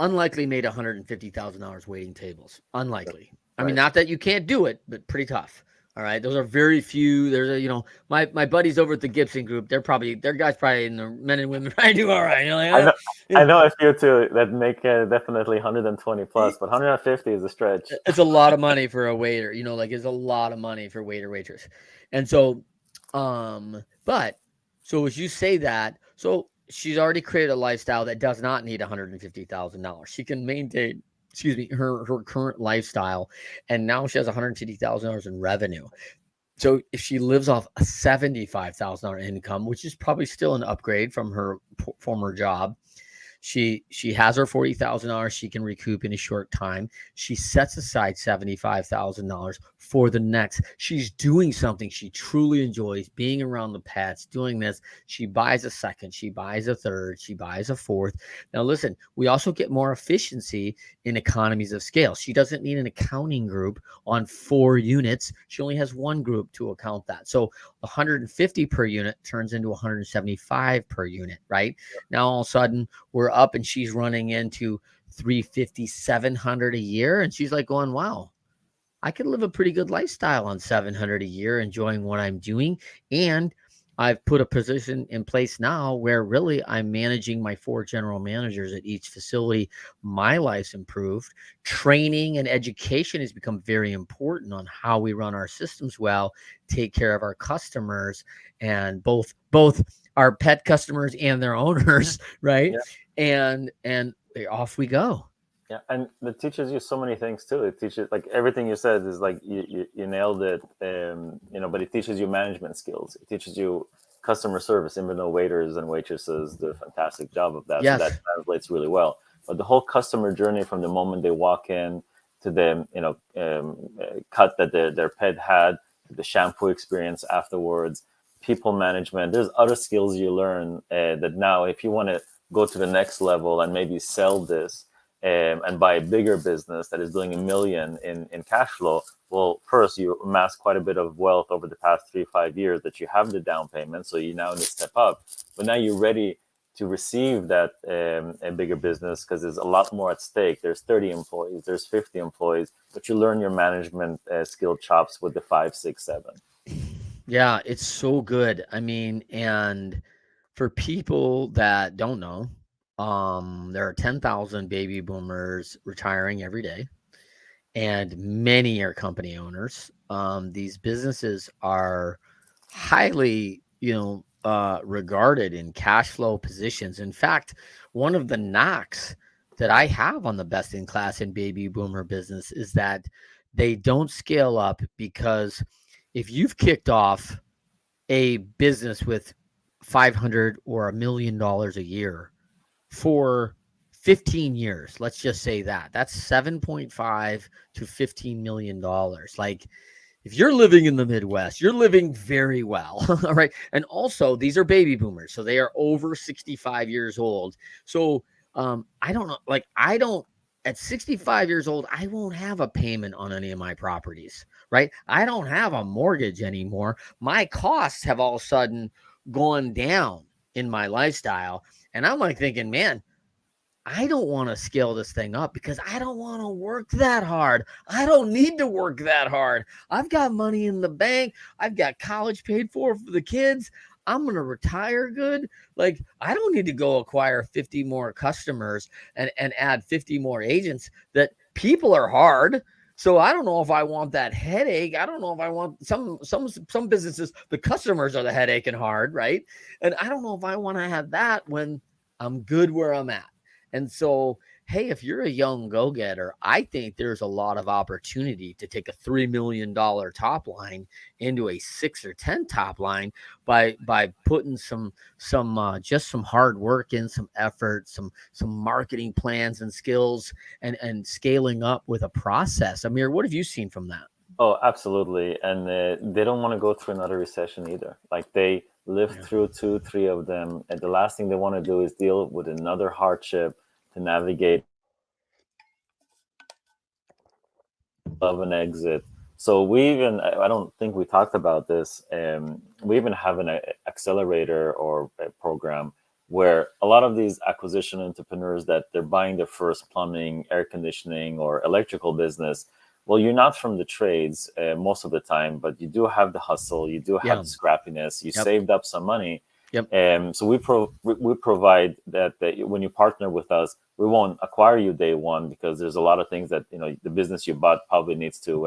Speaker 1: unlikely made $150,000 waiting tables. Unlikely. I mean,
Speaker 2: Right.
Speaker 1: not that you can't do it, but pretty tough. All right. Those are very few. My buddies over at the Gibson group, their guys probably in the men and women probably do all right. You're like,
Speaker 2: I know a few too that make definitely 120 plus, but 150 is a stretch.
Speaker 1: it's a lot of money for a waiter, like it's a lot of money for waiter, waitress. And so, but so as you say that, so she's already created a lifestyle that does not need $150,000. She can maintain, her current lifestyle, and now she has $150,000 in revenue. So if she lives off a $75,000 income, which is probably still an upgrade from her former job, she has her $40,000 she can recoup in a short time. She sets aside $75,000 for the next. She's doing something she truly enjoys, being around the pets, doing this. She buys a second, she buys a third, she buys a fourth. Now listen, we also get more efficiency in economies of scale. She doesn't need an accounting group on 4 units. She only has 1 group to account that. So 150 per unit turns into 175 per unit, right? Now all of a sudden we're up and she's running into 350, 700 a year. And she's like going, wow, I could live a pretty good lifestyle on 700 a year, enjoying what I'm doing. And I've put a position in place now where really I'm managing my 4 general managers at each facility. My life's improved. Training and education has become very important on how we run our systems well, take care of our customers, and both our pet customers and their owners, right?
Speaker 2: Yeah.
Speaker 1: And off we go.
Speaker 2: Yeah, and it teaches you so many things too. It teaches, like everything you said is like you nailed it. But it teaches you management skills. It teaches you customer service, even though waiters and waitresses do a fantastic job of that.
Speaker 1: Yes.
Speaker 2: So that translates really well. But the whole customer journey from the moment they walk in to the cut that their pet had, to the shampoo experience afterwards, people management. There's other skills you learn that now, if you want to go to the next level and maybe sell this and buy a bigger business that is doing $1 million in cash flow, well, first you amass quite a bit of wealth over the past 3-5 years that you have the down payment, so you now need to step up. But now you're ready to receive that a bigger business because there's a lot more at stake. There's 30 employees, there's 50 employees, but you learn your management skill chops with the 5, 6, 7.
Speaker 1: Yeah, it's so good. I mean, and for people that don't know, There are 10,000 baby boomers retiring every day, and many are company owners. These businesses are highly, regarded in cash flow positions. In fact, one of the knocks that I have on the best in class and baby boomer business is that they don't scale up, because if you've kicked off a business with 500 or $1 million a year for 15 years, let's just say that's 7.5 to $15 million. Like, if you're living in the Midwest, you're living very well. All right. And also, these are baby boomers, so they are over 65 years old. So I don't know, like, I don't, at 65 years old, I won't have a payment on any of my properties, right? I don't have a mortgage anymore. My costs have all of a sudden gone down in my lifestyle. And I'm like thinking, man, I don't want to scale this thing up because I don't want to work that hard. I don't need to work that hard. I've got money in the bank. I've got college paid for the kids. I'm going to retire good. Like, I don't need to go acquire 50 more customers and add 50 more agents. That people are hard. So I don't know if I want that headache. I don't know if I want some businesses, the customers are the headache and hard, right? And I don't know if I want to have that when I'm good where I'm at. And so, hey, if you're a young go-getter, I think there's a lot of opportunity to take a $3 million top line into a 6 or 10 top line by putting some just some hard work in, some effort, some marketing plans and skills, and scaling up with a process. Amir, what have you seen from that?
Speaker 2: Oh, absolutely. And they don't want to go through another recession either. Like, they lived through 2, 3 of them, and the last thing they want to do is deal with another hardship to navigate of an exit. So we even, I don't think we talked about this. We even have an accelerator or a program where a lot of these acquisition entrepreneurs that they're buying their first plumbing, air conditioning, or electrical business. Well, you're not from the trades most of the time, but you do have the hustle, you do have the scrappiness, you saved up some money. So we provide that when you partner with us, we won't acquire you day one, because there's a lot of things that the business you bought probably needs to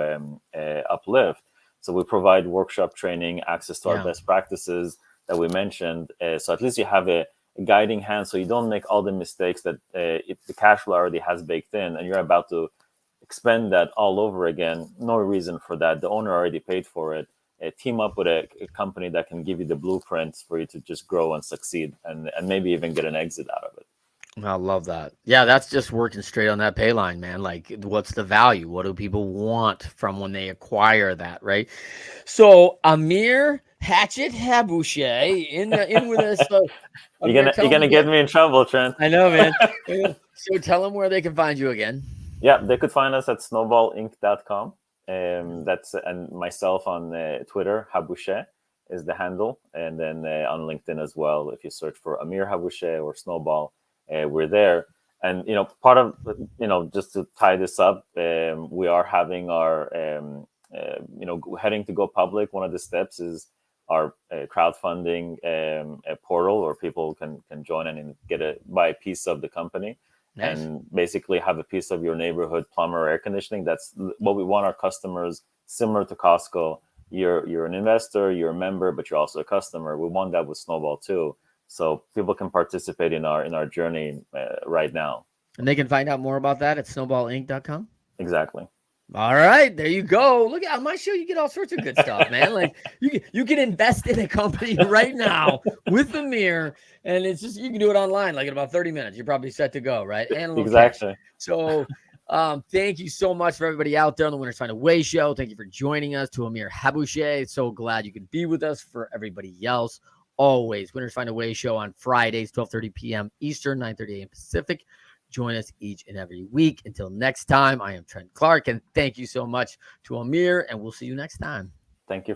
Speaker 2: uplift. So we provide workshop training, access to our best practices that we mentioned. So at least you have a guiding hand, so you don't make all the mistakes that if the cash flow already has baked in, and you're about to expend that all over again. No reason for that. The owner already paid for it. Team up with a company that can give you the blueprints for you to just grow and succeed, and maybe even get an exit out of it.
Speaker 1: I love that. Yeah, that's just working straight on that pay line, man. Like, what's the value? What do people want from when they acquire that, right? So Amir Hatchet Haboosheh in with us. So,
Speaker 2: Amir, you're gonna get me in trouble, Trent.
Speaker 1: I know, man. So tell them where they can find you again.
Speaker 2: Yeah, they could find us at snowballinc.com. And myself on Twitter, Haboosheh is the handle, and then on LinkedIn as well. If you search for Amir Haboosheh or Snowball, we're there. And part of just to tie this up, we are having our heading to go public. One of the steps is our crowdfunding portal, where people can join and buy a piece of the company. Nice. And basically have a piece of your neighborhood plumber or air conditioning. That's what we want our customers, similar to Costco. You're an investor, you're a member, but you're also a customer. We want that with Snowball too. So people can participate in our journey right now.
Speaker 1: And they can find out more about that at snowballinc.com?
Speaker 2: Exactly.
Speaker 1: All right, there you go. Look, on my show, you get all sorts of good stuff, man. Like, you can invest in a company right now with Amir, and it's just, you can do it online, like in about 30 minutes. You're probably set to go, right? And
Speaker 2: exactly.
Speaker 1: Cash. So, thank you so much for everybody out there on the Winners Find a Way show. Thank you for joining us. To Amir Haboosheh, so glad you could be with us. For everybody else, always Winners Find a Way show on Fridays, 12:30 p.m. Eastern, 9:30 a.m. Pacific. Join us each and every week. Until next time, I am Trent Clark, and thank you so much to Amir, and we'll see you next time.
Speaker 2: Thank you.